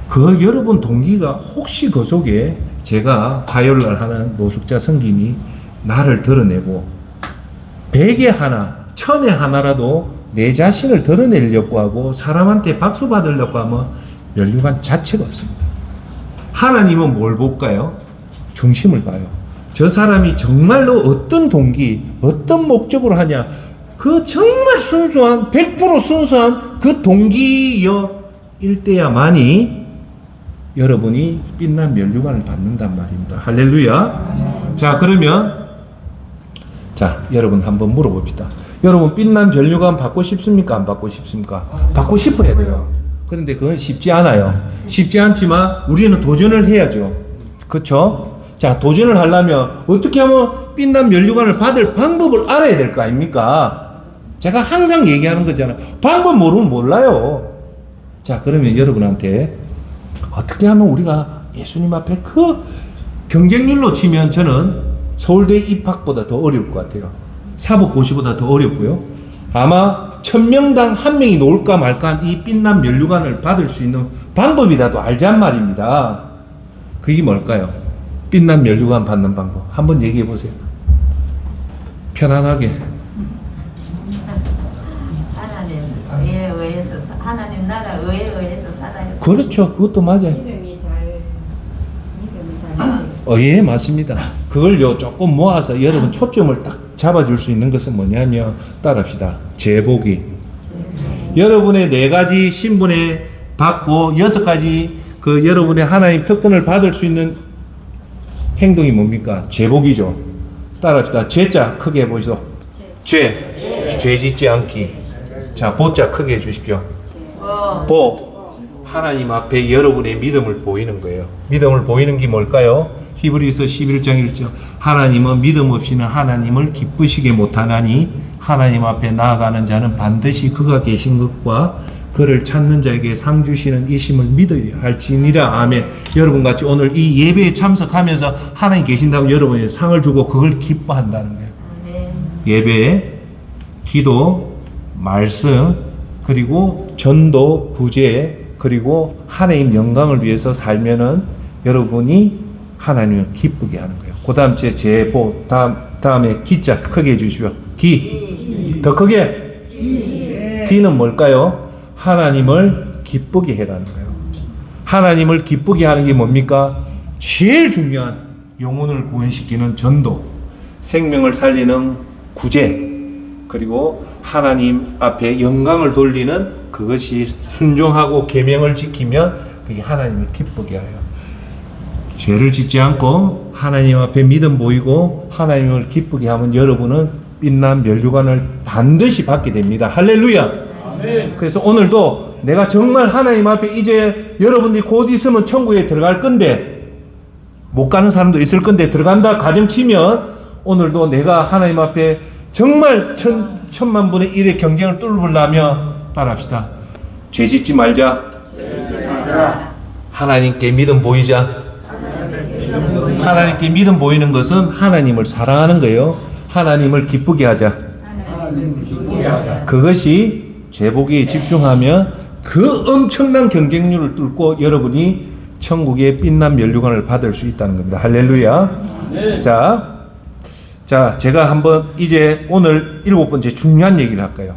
그 여러분 동기가 혹시 그 속에 제가 화요일날 하는 노숙자 섬김이 나를 드러내고 100에 하나, 1000에 하나라도 내 자신을 드러내려고 하고 사람한테 박수 받으려고 하면 면류관 자체가 없습니다. 하나님은 뭘 볼까요? 중심을 봐요. 저 사람이 정말로 어떤 동기, 어떤 목적으로 하냐, 그 정말 순수한, 100% 순수한 그 동기여 일때야만이 여러분이 빛난 면류관을 받는단 말입니다. 할렐루야. 자, 그러면 자, 여러분 한번 물어봅시다. 여러분 빛난 면류관 받고 싶습니까? 안 받고 싶습니까? 받고 싶어야 돼요. 그런데 그건 쉽지 않아요. 쉽지 않지만 우리는 도전을 해야죠. 그렇죠? 자, 도전을 하려면 어떻게 하면 빛난 면류관을 받을 방법을 알아야 될 거 아닙니까? 제가 항상 얘기하는 거잖아요. 방법 모르면 몰라요. 자, 그러면 여러분한테 어떻게 하면 우리가 예수님 앞에 그 경쟁률로 치면 저는 서울대 입학보다 더 어려울 것 같아요. 사법고시보다 더 어렵고요. 아마 1000명당 1명이 놓을까 말까 한 이 빛난 면류관을 받을 수 있는 방법이라도 알잔 말입니다. 그게 뭘까요? 빛난 면류관 받는 방법 한번 얘기해 보세요. 편안하게. 하나님 의에 의해서 하나님 나라 의에 의해서 살아요. 그렇죠. 그것도 맞아요. 믿음이 잘 예, 맞습니다. 그걸요 조금 모아서 여러분 초점을 딱 잡아줄 수 있는 것은 뭐냐면 따라합시다. 제복이. 여러분의 4가지 신분에 받고 6가지 그 여러분의 하나님 특권을 받을 수 있는 행동이 뭡니까? 제복이죠. 따라합시다. 죄자 크게 해보시죠. 죄 짓지 않기. 자, 보자 크게 해주십시오. 복. 하나님 앞에 여러분의 믿음을 보이는 거예요. 믿음을 보이는 게 뭘까요? 히브리서 11장 1절. 하나님은 믿음 없이는 하나님을 기쁘시게 못하나니 하나님 앞에 나아가는 자는 반드시 그가 계신 것과 그를 찾는 자에게 상 주시는 이심을 믿어야 할지니라. 아멘. 여러분같이 오늘 이 예배에 참석하면서 하나님 계신다면 여러분이 상을 주고 그걸 기뻐한다는 거예요. 예배, 기도, 말씀, 그리고 전도, 구제, 그리고 하나님 영광을 위해서 살면은 여러분이 하나님을 기쁘게 하는 거예요. 그 다음 제보, 다음에 기자 크게 해주시오. 기. 더 크게. 기는 뭘까요? 하나님을 기쁘게 해라는 거예요. 하나님을 기쁘게 하는 게 뭡니까? 제일 중요한 영혼을 구원시키는 전도, 생명을 살리는 구제, 그리고 하나님 앞에 영광을 돌리는 그것이 순종하고 계명을 지키면 그게 하나님을 기쁘게 하여 죄를 짓지 않고 하나님 앞에 믿음 보이고 하나님을 기쁘게 하면 여러분은 빛난 면류관을 반드시 받게 됩니다. 할렐루야. 아멘. 그래서 오늘도 내가 정말 하나님 앞에 이제 여러분들이 곧 있으면 천국에 들어갈 건데 못 가는 사람도 있을 건데 들어간다 가정치면 오늘도 내가 하나님 앞에 정말 천만 분의 1의 경쟁을 뚫으려면 따라합시다. 죄 짓지 말자. 하나님께 믿음 보이자. 하나님께 믿음 보이는 것은 하나님을 사랑하는 거예요. 하나님을 기쁘게 하자. 그것이 제복에 집중하면 그 엄청난 경쟁률을 뚫고 여러분이 천국의 빛난 면류관을 받을 수 있다는 겁니다. 할렐루야. 네. 자, 제가 한번 이제 오늘 7번째 중요한 얘기를 할까요?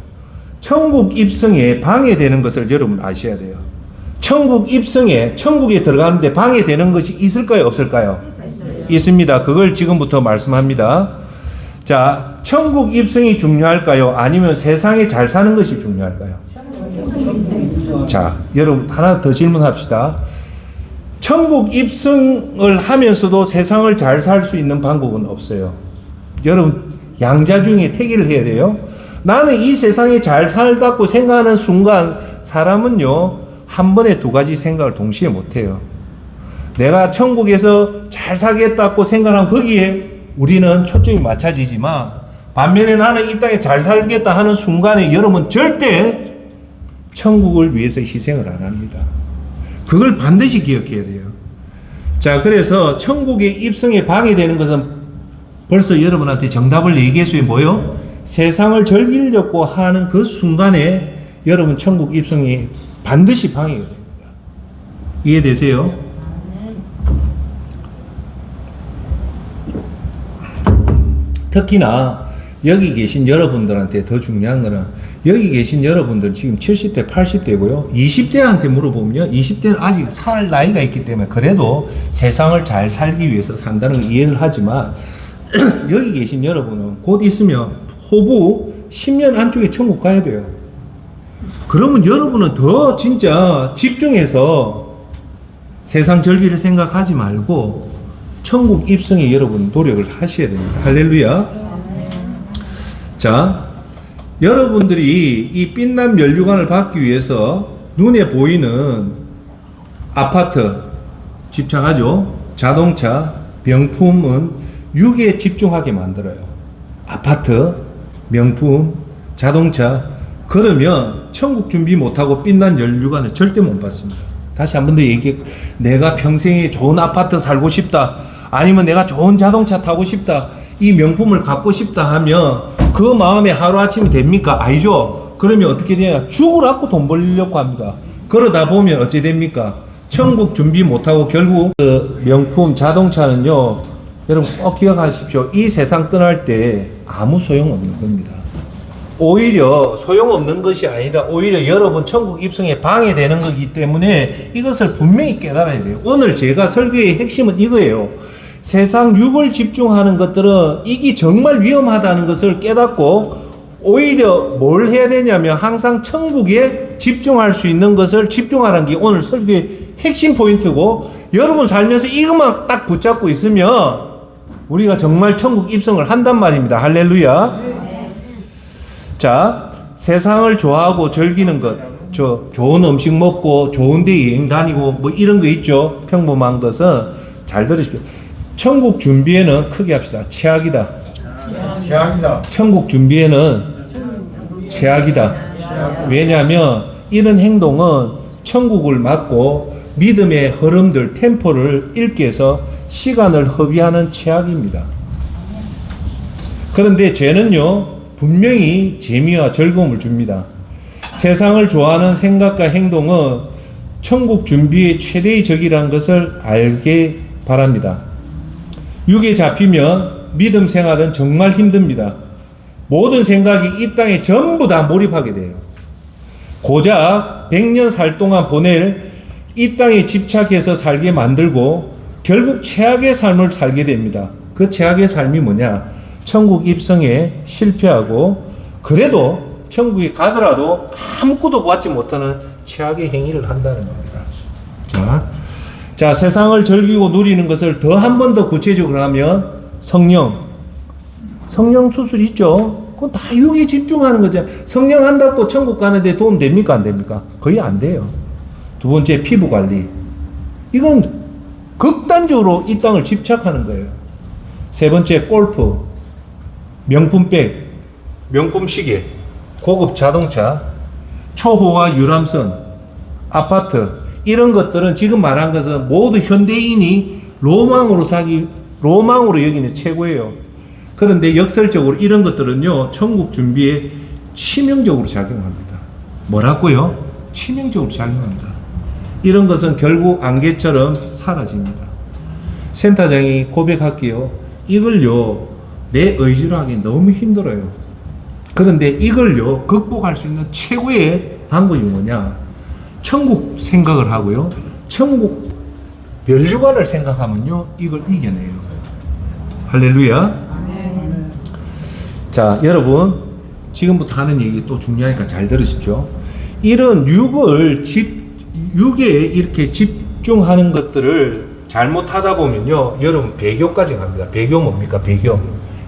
천국 입성에 방해되는 것을 여러분 아셔야 돼요. 천국 입성에, 천국에 들어가는데 방해되는 것이 있을까요? 없을까요? 있습니다. 그걸 지금부터 말씀합니다. 자, 천국 입성이 중요할까요? 아니면 세상에 잘 사는 것이 중요할까요? 자, 여러분 하나 더 질문합시다. 천국 입성을 하면서도 세상을 잘 살 수 있는 방법은 없어요. 여러분 양자 중에 택일을 해야 돼요. 나는 이 세상에 잘 살다고 생각하는 순간 사람은요 한 번에 두 가지 생각을 동시에 못해요. 내가 천국에서 잘 살겠다고 생각하면 거기에 우리는 초점이 맞춰지지만, 반면에 나는 이 땅에 잘 살겠다 하는 순간에 여러분 절대 천국을 위해서 희생을 안 합니다. 그걸 반드시 기억해야 돼요. 자, 그래서 천국의 입성에 방해되는 것은 벌써 여러분한테 정답을 얘기했어요. 뭐요? 세상을 즐기려고 하는 그 순간에 여러분 천국 입성이 반드시 방해가 됩니다. 이해되세요? 특히나 여기 계신 여러분들한테 더 중요한 거는, 여기 계신 여러분들 지금 70대, 80대고요. 20대한테 물어보면 20대는 아직 살 나이가 있기 때문에 그래도 세상을 잘 살기 위해서 산다는 걸 이해를 하지만 여기 계신 여러분은 곧 있으면 호부 10년 안쪽에 천국 가야 돼요. 그러면 여러분은 더 진짜 집중해서 세상 절기를 생각하지 말고 천국 입성에 여러분 노력을 하셔야 됩니다. 할렐루야. 자, 여러분들이 이 빛난 면류관을 받기 위해서 눈에 보이는 아파트, 집착하죠. 자동차, 명품은 6에 집중하게 만들어요. 아파트, 명품, 자동차. 그러면 천국 준비 못하고 빛난 면류관을 절대 못 받습니다. 다시 한 번 더 얘기해. 내가 평생에 좋은 아파트 살고 싶다, 아니면 내가 좋은 자동차 타고 싶다, 이 명품을 갖고 싶다 하면 그 마음에 하루아침이 됩니까? 아니죠. 그러면 어떻게 되냐? 죽으라고 돈 벌려고 합니다. 그러다 보면 어찌 됩니까? 천국 준비 못하고 결국 그 명품 자동차는요, 여러분 꼭 기억하십시오. 이 세상 떠날 때 아무 소용없는 겁니다. 오히려 소용없는 것이 아니라 오히려 여러분 천국 입성에 방해되는 거기 때문에 이것을 분명히 깨달아야 돼요. 오늘 제가 설교의 핵심은 이거예요. 세상 육을 집중하는 것들은 이게 정말 위험하다는 것을 깨닫고 오히려 뭘 해야 되냐면 항상 천국에 집중할 수 있는 것을 집중하라는 게 오늘 설교의 핵심 포인트고, 여러분 살면서 이것만 딱 붙잡고 있으면 우리가 정말 천국 입성을 한단 말입니다. 할렐루야. 자, 세상을 좋아하고 즐기는 것, 좋은 음식 먹고 좋은 데 여행 다니고 뭐 이런 거 있죠. 평범한 것은 잘 들으십시오. 천국 준비에는 크게 합시다. 최악이다. 최악이다. 천국 준비에는 최악이다. 왜냐하면 이런 행동은 천국을 막고 믿음의 흐름들, 템포를 잃게 해서 시간을 허비하는 최악입니다. 그런데 죄는요, 분명히 재미와 즐거움을 줍니다. 세상을 좋아하는 생각과 행동은 천국 준비의 최대의 적이라는 것을 알게 바랍니다. 육에 잡히면 믿음 생활은 정말 힘듭니다. 모든 생각이 이 땅에 전부 다 몰입하게 돼요. 고작 100년 살 동안 보낼 이 땅에 집착해서 살게 만들고 결국 최악의 삶을 살게 됩니다. 그 최악의 삶이 뭐냐? 천국 입성에 실패하고 그래도 천국에 가더라도 아무것도 받지 못하는 최악의 행위를 한다는 겁니다. 자, 세상을 즐기고 누리는 것을 더 한 번 더 구체적으로 하면 성령 수술 있죠? 그건 다 육에 집중하는 거죠. 성령 한다고 천국 가는데 도움 됩니까? 안 됩니까? 거의 안 돼요. 두 번째, 피부 관리. 이건 극단적으로 이 땅을 집착하는 거예요. 세 번째, 골프, 명품백, 명품 시계, 고급 자동차, 초호화 유람선, 아파트, 이런 것들은 지금 말한 것은 모두 현대인이 로망으로 여기는 최고예요. 그런데 역설적으로 이런 것들은요, 천국 준비에 치명적으로 작용합니다. 뭐라고요? 치명적으로 작용합니다. 이런 것은 결국 안개처럼 사라집니다. 센터장이 고백할게요. 이걸요, 내 의지로 하기 너무 힘들어요. 그런데 이걸요, 극복할 수 있는 최고의 방법이 뭐냐? 천국 생각을 하고요, 천국 면류관을 생각하면요, 이걸 이겨내요. 할렐루야. 자, 여러분, 지금부터 하는 얘기 또 중요하니까 잘 들으십시오. 이런 육에 이렇게 집중하는 것들을 잘못하다 보면요, 여러분 배교까지 갑니다. 배교 뭡니까? 배교.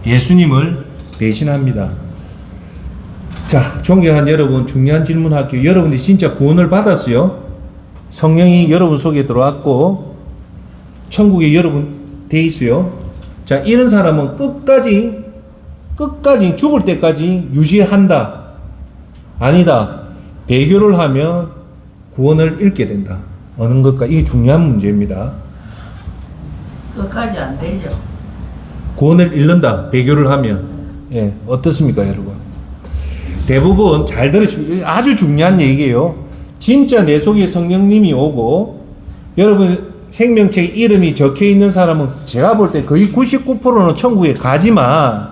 예수님을 배신합니다. 자, 존경한 여러분, 중요한 질문 할게요. 여러분이 진짜 구원을 받았어요? 성령이 여러분 속에 들어왔고 천국에 여러분 돼 있어요. 자, 이런 사람은 끝까지 죽을 때까지 유지한다. 아니다. 배교를 하면 구원을 잃게 된다. 어느 것과 이게 중요한 문제입니다. 끝까지 안 되죠. 구원을 잃는다. 배교를 하면. 예, 어떻습니까, 여러분? 대부분 잘 들으시면 아주 중요한 얘기예요. 진짜 내 속에 성령님이 오고 여러분 생명책에 이름이 적혀 있는 사람은 제가 볼 때 거의 99%는 천국에 가지만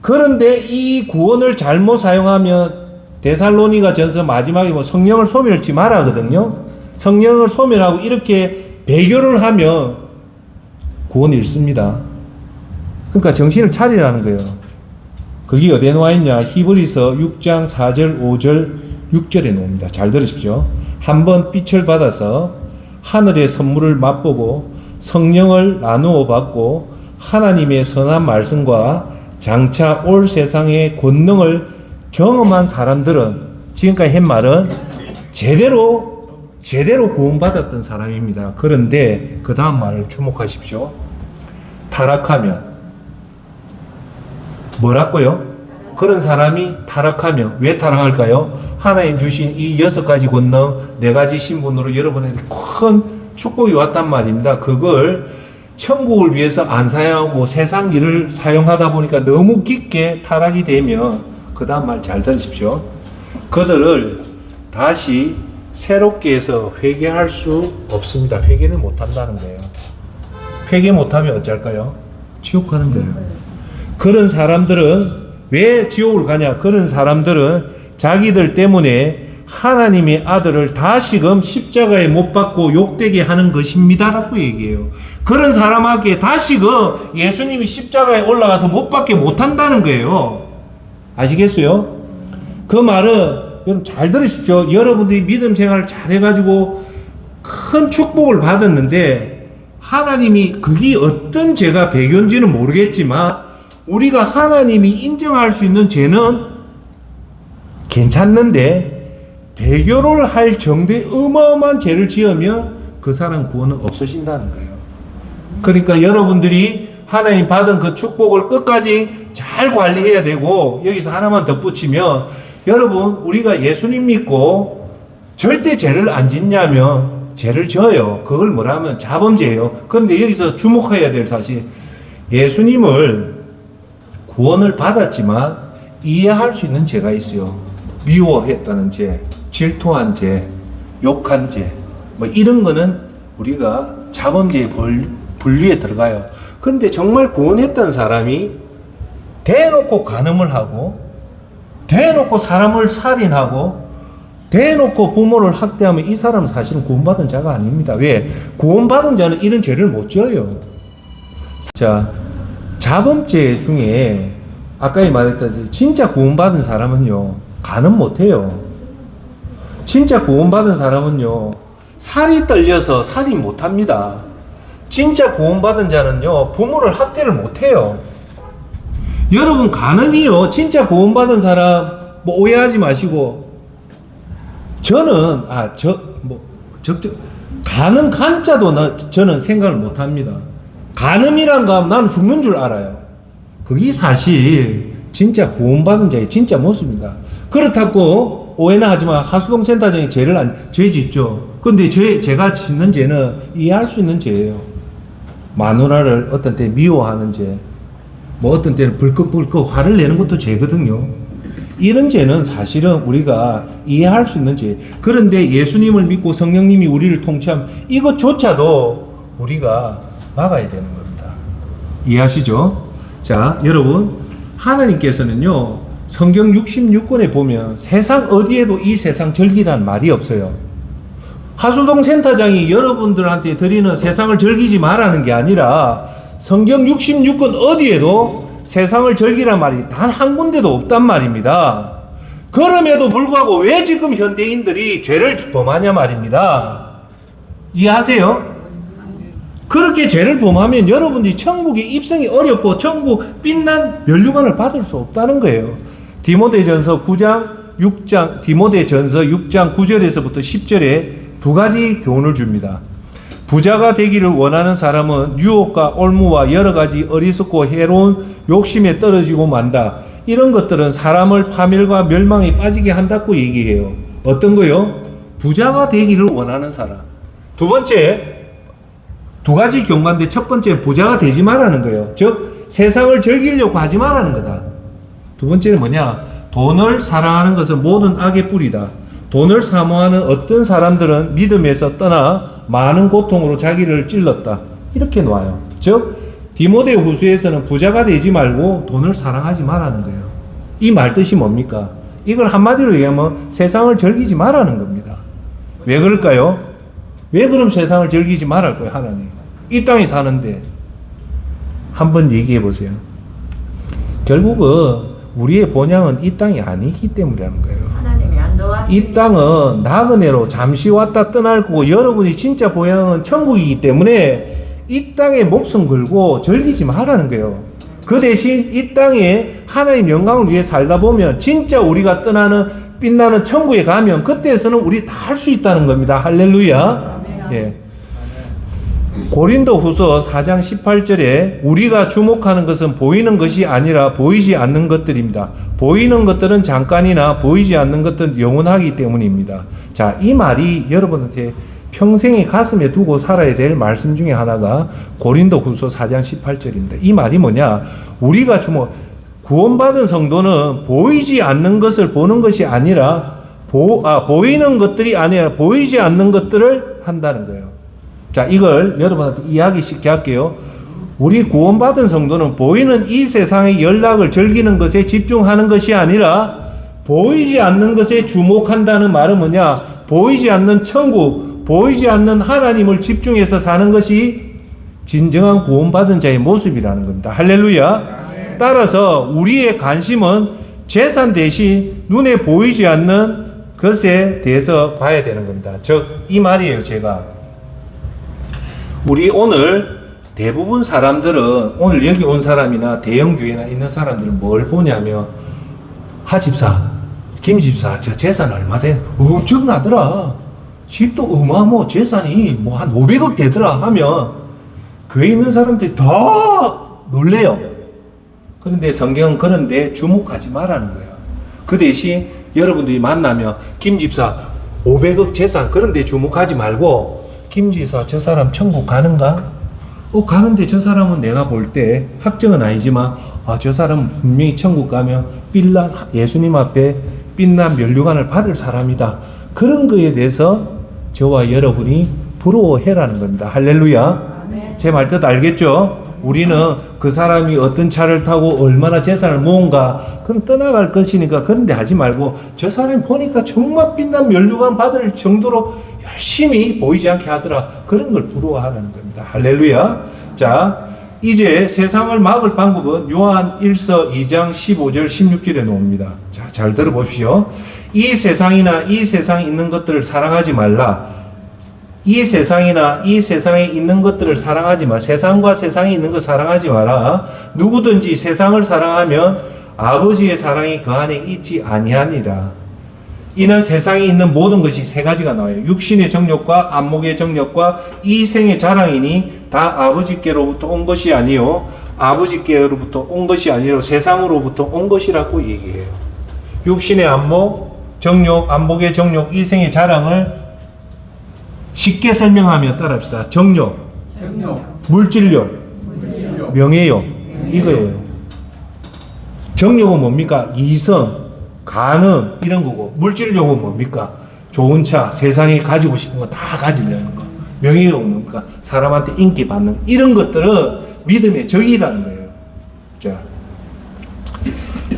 그런데 이 구원을 잘못 사용하면 데살로니가 전서 마지막에 뭐 성령을 소멸치 마라 하거든요. 성령을 소멸하고 이렇게 배교를 하면 구원을 잃습니다. 그러니까 정신을 차리라는 거예요. 그게 어디에 나와 있냐? 히브리서 6장 4절, 5절, 6절에 나옵니다. 잘 들으십시오. 한번 빛을 받아서 하늘의 선물을 맛보고 성령을 나누어 받고 하나님의 선한 말씀과 장차 올 세상의 권능을 경험한 사람들은 지금까지 한 말은 제대로 구원받았던 사람입니다. 그런데 그 다음 말을 주목하십시오. 타락하면 뭐라고요? 그런 사람이 타락하면 왜 타락할까요? 하나님 주신 이 6가지 권능, 4가지 신분으로 여러분에게 큰 축복이 왔단 말입니다. 그걸 천국을 위해서 안 사용하고 세상 일을 사용하다 보니까 너무 깊게 타락이 되면 그 다음 말 잘 들으십시오. 그들을 다시 새롭게 해서 회개할 수 없습니다. 회개를 못 한다는 거예요. 회개 못하면 어쩔까요? 지옥 가는 거예요. 그런 사람들은 왜 지옥을 가냐? 그런 사람들은 자기들 때문에 하나님의 아들을 다시금 십자가에 못 박고 욕되게 하는 것입니다라고 얘기해요. 그런 사람에게 다시금 예수님이 십자가에 올라가서 못 박게 못한다는 거예요. 아시겠어요? 그 말은 여러분 잘 들으십시오. 여러분들이 믿음 생활을 잘 해가지고 큰 축복을 받았는데 하나님이 그게 어떤 죄가 배교인지는 모르겠지만 우리가 하나님이 인정할 수 있는 죄는 괜찮는데 배교를 할 정도의 어마어마한 죄를 지으면 그 사람 구원은 없어진다는 거예요. 그러니까 여러분들이 하나님 받은 그 축복을 끝까지 잘 관리해야 되고 여기서 하나만 덧붙이면 여러분 우리가 예수님 믿고 절대 죄를 안 짓냐면 죄를 져요. 그걸 뭐라 하면 자범죄예요. 그런데 여기서 주목해야 될 사실 예수님을 구원을 받았지만 이해할 수 있는 죄가 있어요. 미워했다는 죄, 질투한 죄, 욕한 죄, 뭐 이런 거는 우리가 자범죄의 분류에 들어가요. 그런데 정말 구원했던 사람이 대놓고 간음을 하고 대놓고 사람을 살인하고 대놓고 부모를 학대하면 이 사람은 사실은 구원받은 자가 아닙니다. 왜? 구원받은 자는 이런 죄를 못 져요. 자, 자범죄 중에 아까 말했듯이 진짜 구원받은 사람은요 간음 못해요. 진짜 구원받은 사람은요 살이 떨려서 살인 못합니다. 진짜 구원받은 자는요 부모를 학대를 못해요. 여러분 간음이요 진짜 구원받은 사람 뭐 오해하지 마시고 저는 간음 간자도 저는 생각을 못합니다. 간음이란 거 하면 나는 죽는 줄 알아요. 그게 사실 진짜 구원받은 자의 진짜 모습입니다. 그렇다고 오해는 하지만 하수동 센터장이 죄 짓죠. 근데 제가 짓는 죄는 이해할 수 있는 죄예요. 마누라를 어떤 때 미워하는 죄, 뭐 어떤 때는 불컥불컥 화를 내는 것도 죄거든요. 이런 죄는 사실은 우리가 이해할 수 있는 죄. 그런데 예수님을 믿고 성령님이 우리를 통치하면 이것조차도 우리가 막아야 되는 겁니다. 이해하시죠? 자, 여러분 하나님께서는요 성경 66권에 보면 세상 어디에도 이 세상 절기라는 말이 없어요. 하수동 센터장이 여러분들한테 드리는 세상을 즐기지 말라는 게 아니라 성경 66권 어디에도 세상을 즐기란 말이 단 한 군데도 없단 말입니다. 그럼에도 불구하고 왜 지금 현대인들이 죄를 범하냐 말입니다. 이해하세요? 그렇게 죄를 범하면 여러분들이 천국에 입성이 어렵고 천국 빛난 면류관을 받을 수 없다는 거예요. 디모데전서 9장 6장 9절에서부터 10절에 두 가지 교훈을 줍니다. 부자가 되기를 원하는 사람은 유혹과 올무와 여러 가지 어리석고 해로운 욕심에 떨어지고 만다. 이런 것들은 사람을 파멸과 멸망에 빠지게 한다고 얘기해요. 어떤 거요? 부자가 되기를 원하는 사람. 두 번째, 두 가지 경관인데 첫 번째 부자가 되지 말라는 거예요. 즉 세상을 즐기려고 하지 말라는 거다. 두 번째는 뭐냐? 돈을 사랑하는 것은 모든 악의 뿌리다. 돈을 사모하는 어떤 사람들은 믿음에서 떠나 많은 고통으로 자기를 찔렀다. 이렇게 놔요. 즉 디모데 후서에서는 부자가 되지 말고 돈을 사랑하지 말라는 거예요. 이 말 뜻이 뭡니까? 이걸 한마디로 얘기하면 세상을 즐기지 말라는 겁니다. 왜 그럴까요? 왜 그럼 세상을 즐기지 말할 거예요, 하나님? 이 땅에 사는데 한번 얘기해 보세요. 결국은 우리의 본향은 이 땅이 아니기 때문이라는 거예요. 하나님이 안 도와주니 이 땅은 나그네로 잠시 왔다 떠날 거고 여러분이 진짜 본향은 천국이기 때문에 이 땅에 목숨 걸고 즐기지 말라는 거예요. 그 대신 이 땅에 하나님 영광을 위해 살다 보면 진짜 우리가 떠나는 빛나는 천국에 가면 그때에서는 우리 다 할 수 있다는 겁니다. 할렐루야. 예. 고린도 후서 4장 18절에 우리가 주목하는 것은 보이는 것이 아니라 보이지 않는 것들입니다. 보이는 것들은 잠깐이나 보이지 않는 것들은 영원하기 때문입니다. 자, 이 말이 여러분한테 평생에 가슴에 두고 살아야 될 말씀 중에 하나가 고린도 후서 4장 18절입니다. 이 말이 뭐냐? 우리가 구원받은 성도는 보이지 않는 것을 보는 것이 아니라 보이는 것들이 아니라 보이지 않는 것들을 한다는 거예요. 자, 이걸 여러분한테 이야기 쉽게 할게요. 우리 구원받은 성도는 보이는 이 세상의 연락을 즐기는 것에 집중하는 것이 아니라 보이지 않는 것에 주목한다는 말은 뭐냐? 보이지 않는 천국, 보이지 않는 하나님을 집중해서 사는 것이 진정한 구원받은 자의 모습이라는 겁니다. 할렐루야. 따라서 우리의 관심은 재산 대신 눈에 보이지 않는 것에 대해서 봐야 되는 겁니다. 즉, 이 말이에요, 제가. 우리 오늘 대부분 사람들은 오늘 여기 온 사람이나 대형교회나 있는 사람들은 뭘 보냐면 하집사, 김집사 저 재산 얼마 돼? 엄청나더라. 집도 어마어마 재산이 뭐 한 500억 되더라 하면 교회에 있는 사람들이 다 놀래요. 그런데 성경은 그런데 주목하지 말라는 거예요. 그 대신 여러분들이 만나면 김집사 500억 재산 그런데 주목하지 말고 김지사 저 사람 천국 가는가? 가는데 저 사람은 내가 볼 때 확정은 아니지만 저 사람은 분명히 천국 가면 예수님 앞에 빛난 면류관을 받을 사람이다. 그런 거에 대해서 저와 여러분이 부러워해라는 겁니다. 할렐루야. 제 말 뜻 알겠죠? 우리는 그 사람이 어떤 차를 타고 얼마나 재산을 모은가 그럼 떠나갈 것이니까 그런 데 하지 말고 저 사람이 보니까 정말 빛난 면류관 받을 정도로 열심히 보이지 않게 하더라. 그런 걸 부러워하는 겁니다. 할렐루야. 자, 이제 세상을 막을 방법은 요한 1서 2장 15절 16절에 나옵니다. 자, 잘 들어보십시오. 이 세상이나 이 세상에 있는 것들을 사랑하지 말라. 이 세상이나 이 세상에 있는 것들을 사랑하지 마. 세상과 세상에 있는 것 사랑하지 마라. 누구든지 세상을 사랑하면 아버지의 사랑이 그 안에 있지 아니하니라. 이는 세상에 있는 모든 것이 세 가지가 나와요. 육신의 정욕과 안목의 정욕과 이생의 자랑이니 다 아버지께로부터 온 것이 아니요 아버지께로부터 온 것이 아니라 세상으로부터 온 것이라고 얘기해요. 육신의 안목, 정욕, 안목의 정욕, 이생의 자랑을 쉽게 설명하면 따라합시다. 정욕, 물질욕, 명예욕 이거예요. 정욕은 뭡니까? 이성, 간음 이런 거고 물질욕은 뭡니까? 좋은 차, 세상에 가지고 싶은 거 다 가지려는 거. 명예욕은 뭡니까? 사람한테 인기 받는 거. 이런 것들은 믿음의 적이라는 거예요. 자,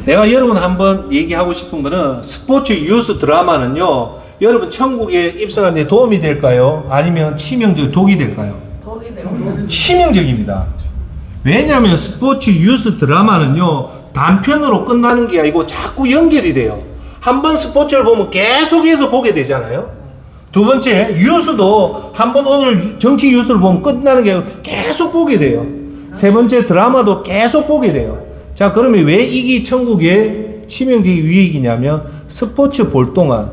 내가 여러분 한번 얘기하고 싶은 거는 스포츠 뉴스 드라마는요 여러분 천국에 입성하는 데 도움이 될까요? 아니면 치명적 독이 될까요? 치명적입니다. 왜냐하면 스포츠 뉴스 드라마는요 단편으로 끝나는 게 아니고 자꾸 연결이 돼요. 한번 스포츠를 보면 계속해서 보게 되잖아요. 두 번째 뉴스도 한번 오늘 정치 뉴스를 보면 끝나는 게 아니고 계속 보게 돼요. 세 번째 드라마도 계속 보게 돼요. 자, 그러면 왜 이게 천국의 치명적인 위익이냐면 스포츠 볼 동안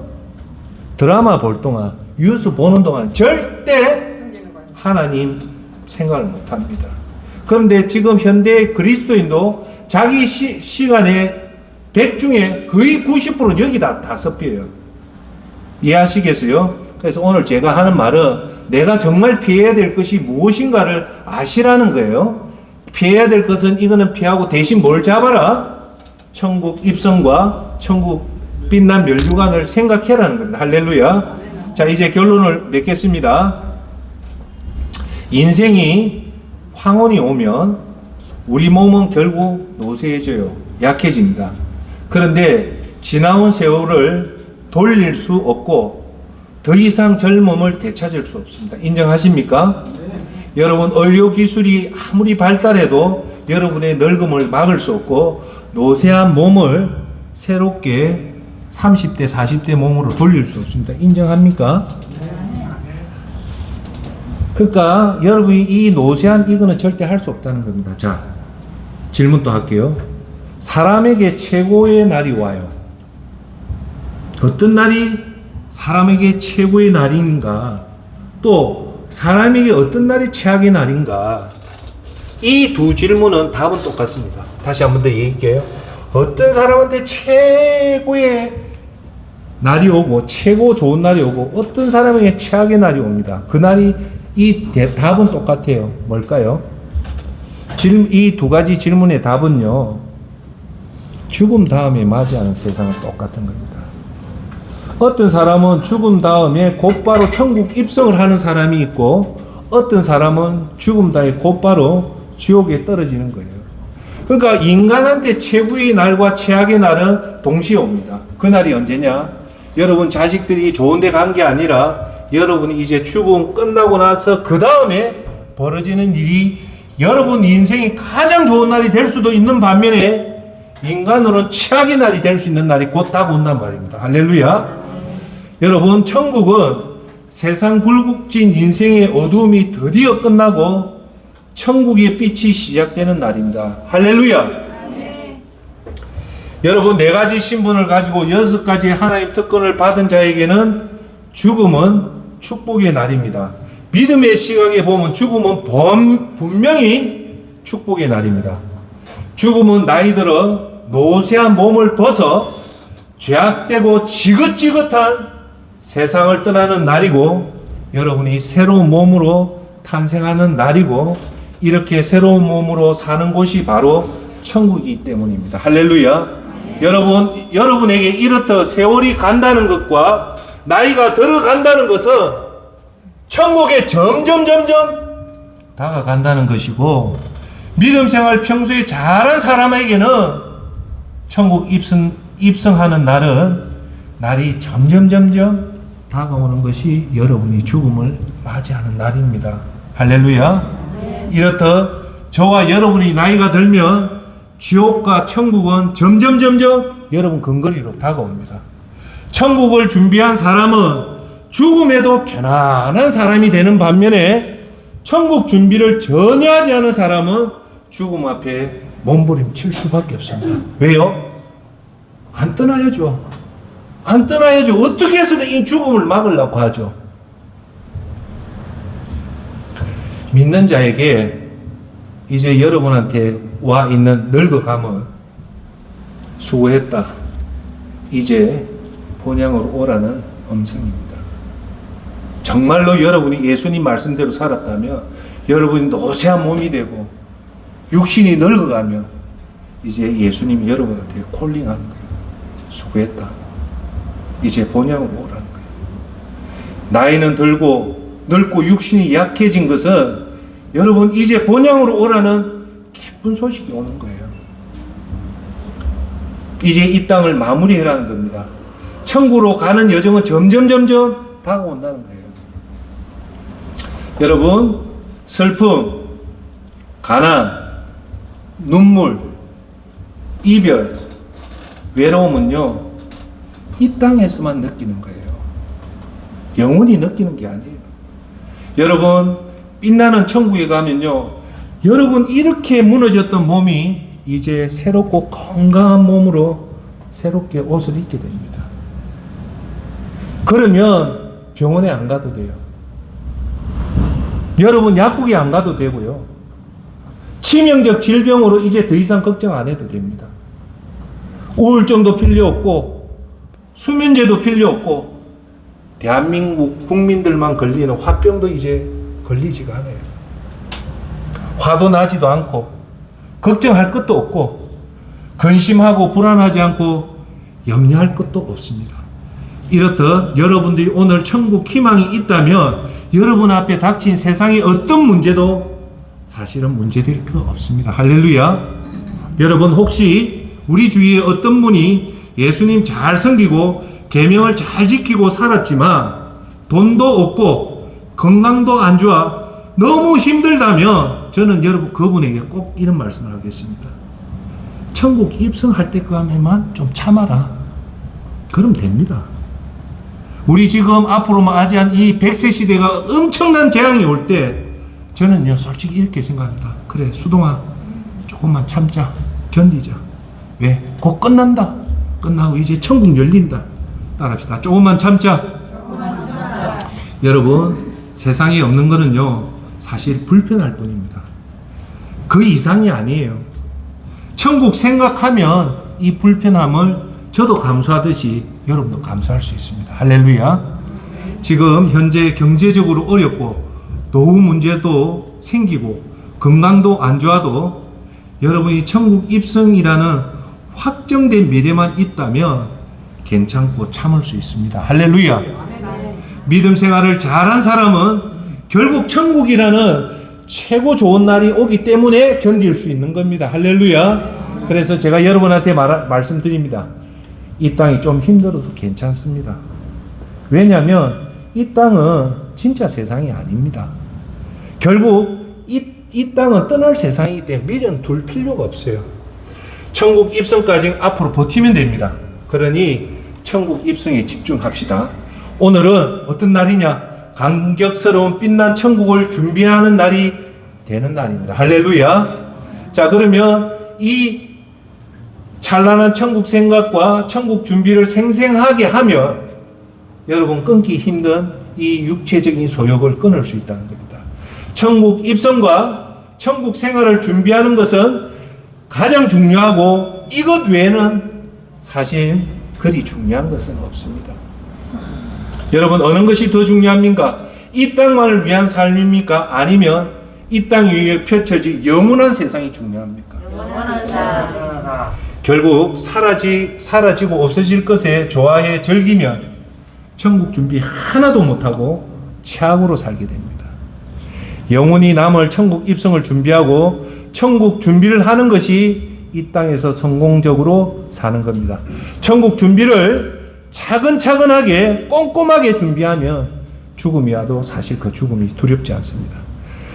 드라마 볼 동안 뉴스 보는 동안 절대 하나님 생각을 못합니다. 그런데 지금 현대 그리스도인도 자기 시간에 100 중에 거의 90%는 여기다 다 섭혀요. 이해하시겠어요? 그래서 오늘 제가 하는 말은 내가 정말 피해야 될 것이 무엇인가를 아시라는 거예요. 피해야 될 것은 이거는 피하고 대신 뭘 잡아라? 천국 입성과 천국 빛난 멸류관을 생각해라는 겁니다. 할렐루야. 자, 이제 결론을 맺겠습니다. 인생이 황혼이 오면 우리 몸은 결국 노쇠해져요. 약해집니다. 그런데 지나온 세월을 돌릴 수 없고 더 이상 젊음을 되찾을 수 없습니다. 인정하십니까? 여러분, 의료기술이 아무리 발달해도 여러분의 늙음을 막을 수 없고 노쇠한 몸을 새롭게 30대, 40대 몸으로 돌릴 수 없습니다. 인정합니까? 그러니까 여러분이 이 노쇠한 이거는 절대 할 수 없다는 겁니다. 자, 질문 또 할게요. 사람에게 최고의 날이 와요. 어떤 날이 사람에게 최고의 날인가? 또 사람에게 어떤 날이 최악의 날인가? 이 두 질문은 답은 똑같습니다. 다시 한 번 더 얘기할게요. 어떤 사람한테 최고의 날이 오고 최고 좋은 날이 오고 어떤 사람에게 최악의 날이 옵니다. 그 날이 답은 똑같아요. 뭘까요? 이 두 가지 질문의 답은요. 죽음 다음에 맞이하는 세상은 똑같은 겁니다. 어떤 사람은 죽음 다음에 곧바로 천국 입성을 하는 사람이 있고 어떤 사람은 죽음 다음에 곧바로 지옥에 떨어지는 거예요. 그러니까 인간한테 최고의 날과 최악의 날은 동시에 옵니다. 그 날이 언제냐? 여러분 자식들이 좋은 데 간 게 아니라 여러분이 이제 죽음 끝나고 나서 그 다음에 벌어지는 일이 여러분 인생이 가장 좋은 날이 될 수도 있는 반면에 인간으로는 최악의 날이 될 수 있는 날이 곧 다가온단 말입니다. 할렐루야. 여러분, 천국은 세상 굴곡진 인생의 어두움이 드디어 끝나고 천국의 빛이 시작되는 날입니다. 할렐루야. 여러분, 4가지 신분을 가지고 6가지의 하나님 특권을 받은 자에게는 죽음은 축복의 날입니다. 믿음의 시각에 보면 죽음은 분명히 축복의 날입니다. 죽음은 나이 들어 노쇠한 몸을 벗어 죄악되고 지긋지긋한 세상을 떠나는 날이고 여러분이 새로운 몸으로 탄생하는 날이고 이렇게 새로운 몸으로 사는 곳이 바로 천국이기 때문입니다. 할렐루야. 여러분에게 이렇듯 세월이 간다는 것과 나이가 들어간다는 것은 천국에 점점 다가간다는 것이고 믿음 생활 평소에 잘한 사람에게는 천국 입성하는 날이 점점 다가오는 것이 여러분이 죽음을 맞이하는 날입니다. 할렐루야. 이렇듯 저와 여러분이 나이가 들면 지옥과 천국은 점점 여러분 근거리로 다가옵니다. 천국을 준비한 사람은 죽음에도 편안한 사람이 되는 반면에 천국 준비를 전혀 하지 않은 사람은 죽음 앞에 몸부림칠 수밖에 없습니다. 왜요? 안 떠나야죠. 어떻게 해서든 이 죽음을 막으려고 하죠. 믿는 자에게 이제 여러분한테 와 있는 늙어감은 수고했다. 이제 본향으로 오라는 음성입니다. 정말로 여러분이 예수님 말씀대로 살았다면 여러분이 노쇠한 몸이 되고 육신이 늙어가면 이제 예수님이 여러분한테 콜링하는 거예요. 수고했다. 이제 본향으로 오라는 거예요. 나이는 들고 늙고 육신이 약해진 것은 여러분 이제 본향으로 오라는 기쁜 소식이 오는 거예요. 이제 이 땅을 마무리해라는 겁니다. 천국으로 가는 여정은 점점 다가온다는 거예요. 여러분, 슬픔, 가난, 눈물, 이별, 외로움은요, 이 땅에서만 느끼는 거예요. 영원히 느끼는 게 아니에요. 여러분, 빛나는 천국에 가면요, 여러분 이렇게 무너졌던 몸이 이제 새롭고 건강한 몸으로 새롭게 옷을 입게 됩니다. 그러면 병원에 안 가도 돼요. 여러분 약국에 안 가도 되고요. 치명적 질병으로 이제 더 이상 걱정 안 해도 됩니다. 우울증도 필요 없고 수면제도 필요 없고 대한민국 국민들만 걸리는 화병도 이제 걸리지가 않아요. 화도 나지도 않고 걱정할 것도 없고 근심하고 불안하지 않고 염려할 것도 없습니다. 이렇듯 여러분들이 오늘 천국 희망이 있다면 여러분 앞에 닥친 세상의 어떤 문제도 사실은 문제될 거 없습니다. 할렐루야. 여러분 혹시 우리 주위에 어떤 분이 예수님 잘 섬기고 계명을 잘 지키고 살았지만 돈도 없고 건강도 안 좋아 너무 힘들다면 저는 여러분 그분에게 꼭 이런 말씀을 하겠습니다. 천국 입성할 때까지만 좀 참아라. 그럼 됩니다. 우리 지금 앞으로 맞이한 이 100세 시대가 엄청난 재앙이 올 때 저는요 솔직히 이렇게 생각합니다. 그래 수동아 조금만 참자. 견디자. 왜? 곧 끝난다. 끝나고 이제 천국 열린다. 따라합시다. 조금만 참자. 여러분 세상에 없는 거는요 사실 불편할 뿐입니다. 그 이상이 아니에요. 천국 생각하면 이 불편함을 저도 감수하듯이 여러분도 감수할 수 있습니다. 할렐루야. 지금 현재 경제적으로 어렵고 노후 문제도 생기고 건강도 안 좋아도 여러분이 천국 입성이라는 확정된 미래만 있다면 괜찮고 참을 수 있습니다. 할렐루야. 믿음 생활을 잘한 사람은 결국 천국이라는 최고 좋은 날이 오기 때문에 견딜 수 있는 겁니다. 할렐루야. 그래서 제가 여러분한테 말씀드립니다. 이 땅이 좀 힘들어도 괜찮습니다. 왜냐하면 이 땅은 진짜 세상이 아닙니다. 결국 이 땅은 떠날 세상이기 때문에 미련 둘 필요가 없어요. 천국 입성까지 앞으로 버티면 됩니다. 그러니 천국 입성에 집중합시다. 오늘은 어떤 날이냐? 감격스러운 빛난 천국을 준비하는 날이 되는 날입니다. 할렐루야. 자, 그러면 이 찬란한 천국 생각과 천국 준비를 생생하게 하면 여러분 끊기 힘든 이 육체적인 소욕을 끊을 수 있다는 겁니다. 천국 입성과 천국 생활을 준비하는 것은 가장 중요하고 이것 외에는 사실 그리 중요한 것은 없습니다. 여러분 어느 것이 더 중요합니까? 이 땅만을 위한 삶입니까? 아니면 이 땅 위에 펼쳐질 영원한 세상이 중요합니까? 영원한 삶. 결국 사라지고 없어질 것에 좋아해 즐기면 천국 준비 하나도 못하고 최악으로 살게 됩니다. 영원히 남을 천국 입성을 준비하고 천국 준비를 하는 것이 이 땅에서 성공적으로 사는 겁니다. 천국 준비를 차근차근하게 꼼꼼하게 준비하면 죽음이 와도 사실 그 죽음이 두렵지 않습니다.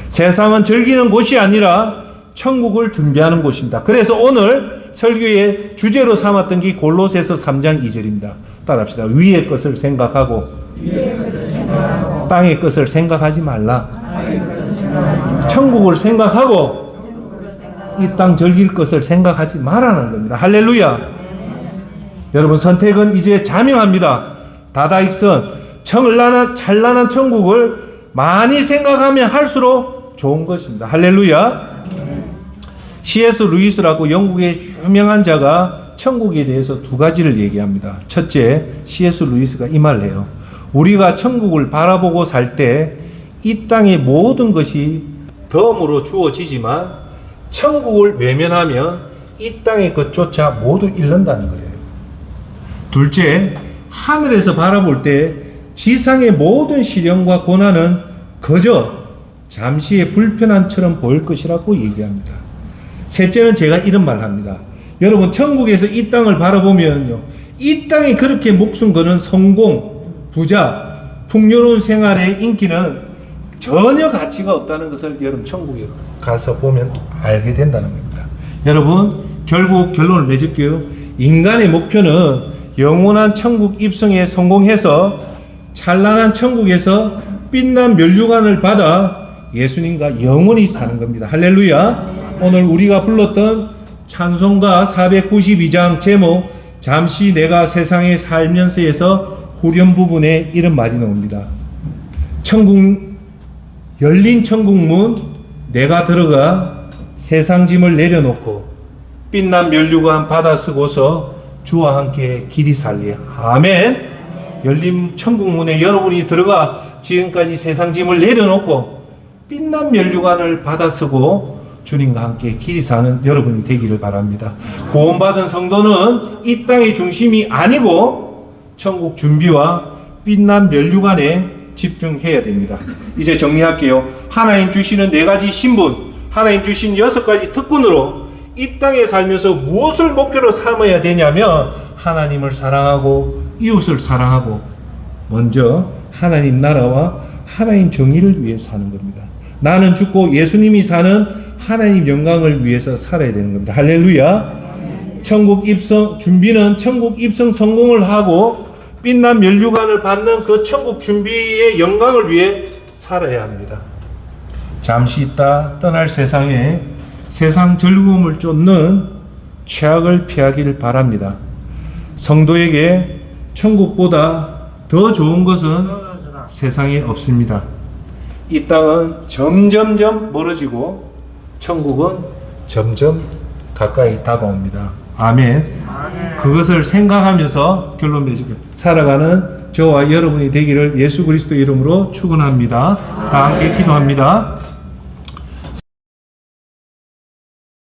세상은 즐기는 곳이 아니라 천국을 준비하는 곳입니다. 그래서 오늘 설교의 주제로 삼았던 게 골로새서 3장 2절입니다. 따라합시다. 위의 것을 생각하고 땅의 것을 생각하지 말라. 천국을 생각하고 이 땅 즐길 것을 생각하지 말라는 겁니다. 할렐루야. 여러분 선택은 이제 자명합니다. 다다익선 찬란한 천국을 많이 생각하면 할수록 좋은 것입니다. 할렐루야. C.S. 루이스라고 영국의 유명한 자가 천국에 대해서 두 가지를 얘기합니다. 첫째, C.S. 루이스가 이 말을 해요. 우리가 천국을 바라보고 살 때 이 땅의 모든 것이 덤으로 주어지지만 천국을 외면하면 이 땅의 것조차 모두 잃는다는 거예요. 둘째, 하늘에서 바라볼 때 지상의 모든 시련과 고난은 그저 잠시의 불편함처럼 보일 것이라고 얘기합니다. 셋째는 제가 이런 말을 합니다. 여러분 천국에서 이 땅을 바라보면요, 이 땅에 그렇게 목숨 거는 성공, 부자, 풍요로운 생활의 인기는 전혀 가치가 없다는 것을 여러분 천국에 가서 보면 알게 된다는 겁니다. 여러분 결국 결론을 맺을게요. 인간의 목표는 영원한 천국 입성에 성공해서 찬란한 천국에서 빛난 면류관을 받아 예수님과 영원히 사는 겁니다. 할렐루야. 오늘 우리가 불렀던 찬송가 492장 제목 잠시 내가 세상에 살면서에서 후렴 부분에 이런 말이 나옵니다. 열린 천국문 내가 들어가 세상 짐을 내려놓고 빛난 면류관 받아 쓰고서 주와 함께 길이 살리. 아멘. 열린 천국문에 여러분이 들어가 지금까지 세상 짐을 내려놓고 빛난 면류관을 받아 쓰고 주님과 함께 길이 사는 여러분이 되기를 바랍니다. 구원받은 성도는 이 땅의 중심이 아니고 천국 준비와 빛난 면류관에 집중해야 됩니다. 이제 정리할게요. 하나님 주시는 4가지 신분, 하나님 주신 6가지 특권으로 이 땅에 살면서 무엇을 목표로 삼아야 되냐면 하나님을 사랑하고 이웃을 사랑하고 먼저 하나님 나라와 하나님 정의를 위해 사는 겁니다. 나는 죽고 예수님이 사는 하나님 영광을 위해서 살아야 되는 겁니다. 할렐루야. 천국 입성 준비는 천국 입성 성공을 하고 빛난 면류관을 받는 그 천국 준비의 영광을 위해 살아야 합니다. 잠시 있다 떠날 세상에 세상 즐거움을 쫓는 최악을 피하기를 바랍니다. 성도에게 천국보다 더 좋은 것은 세상에 없습니다. 이 땅은 점점점 멀어지고 천국은 점점 가까이 다가옵니다. 아멘. 그것을 생각하면서 결론 맺고 살아가는 저와 여러분이 되기를 예수 그리스도 이름으로 축원합니다. 다 함께 기도합니다.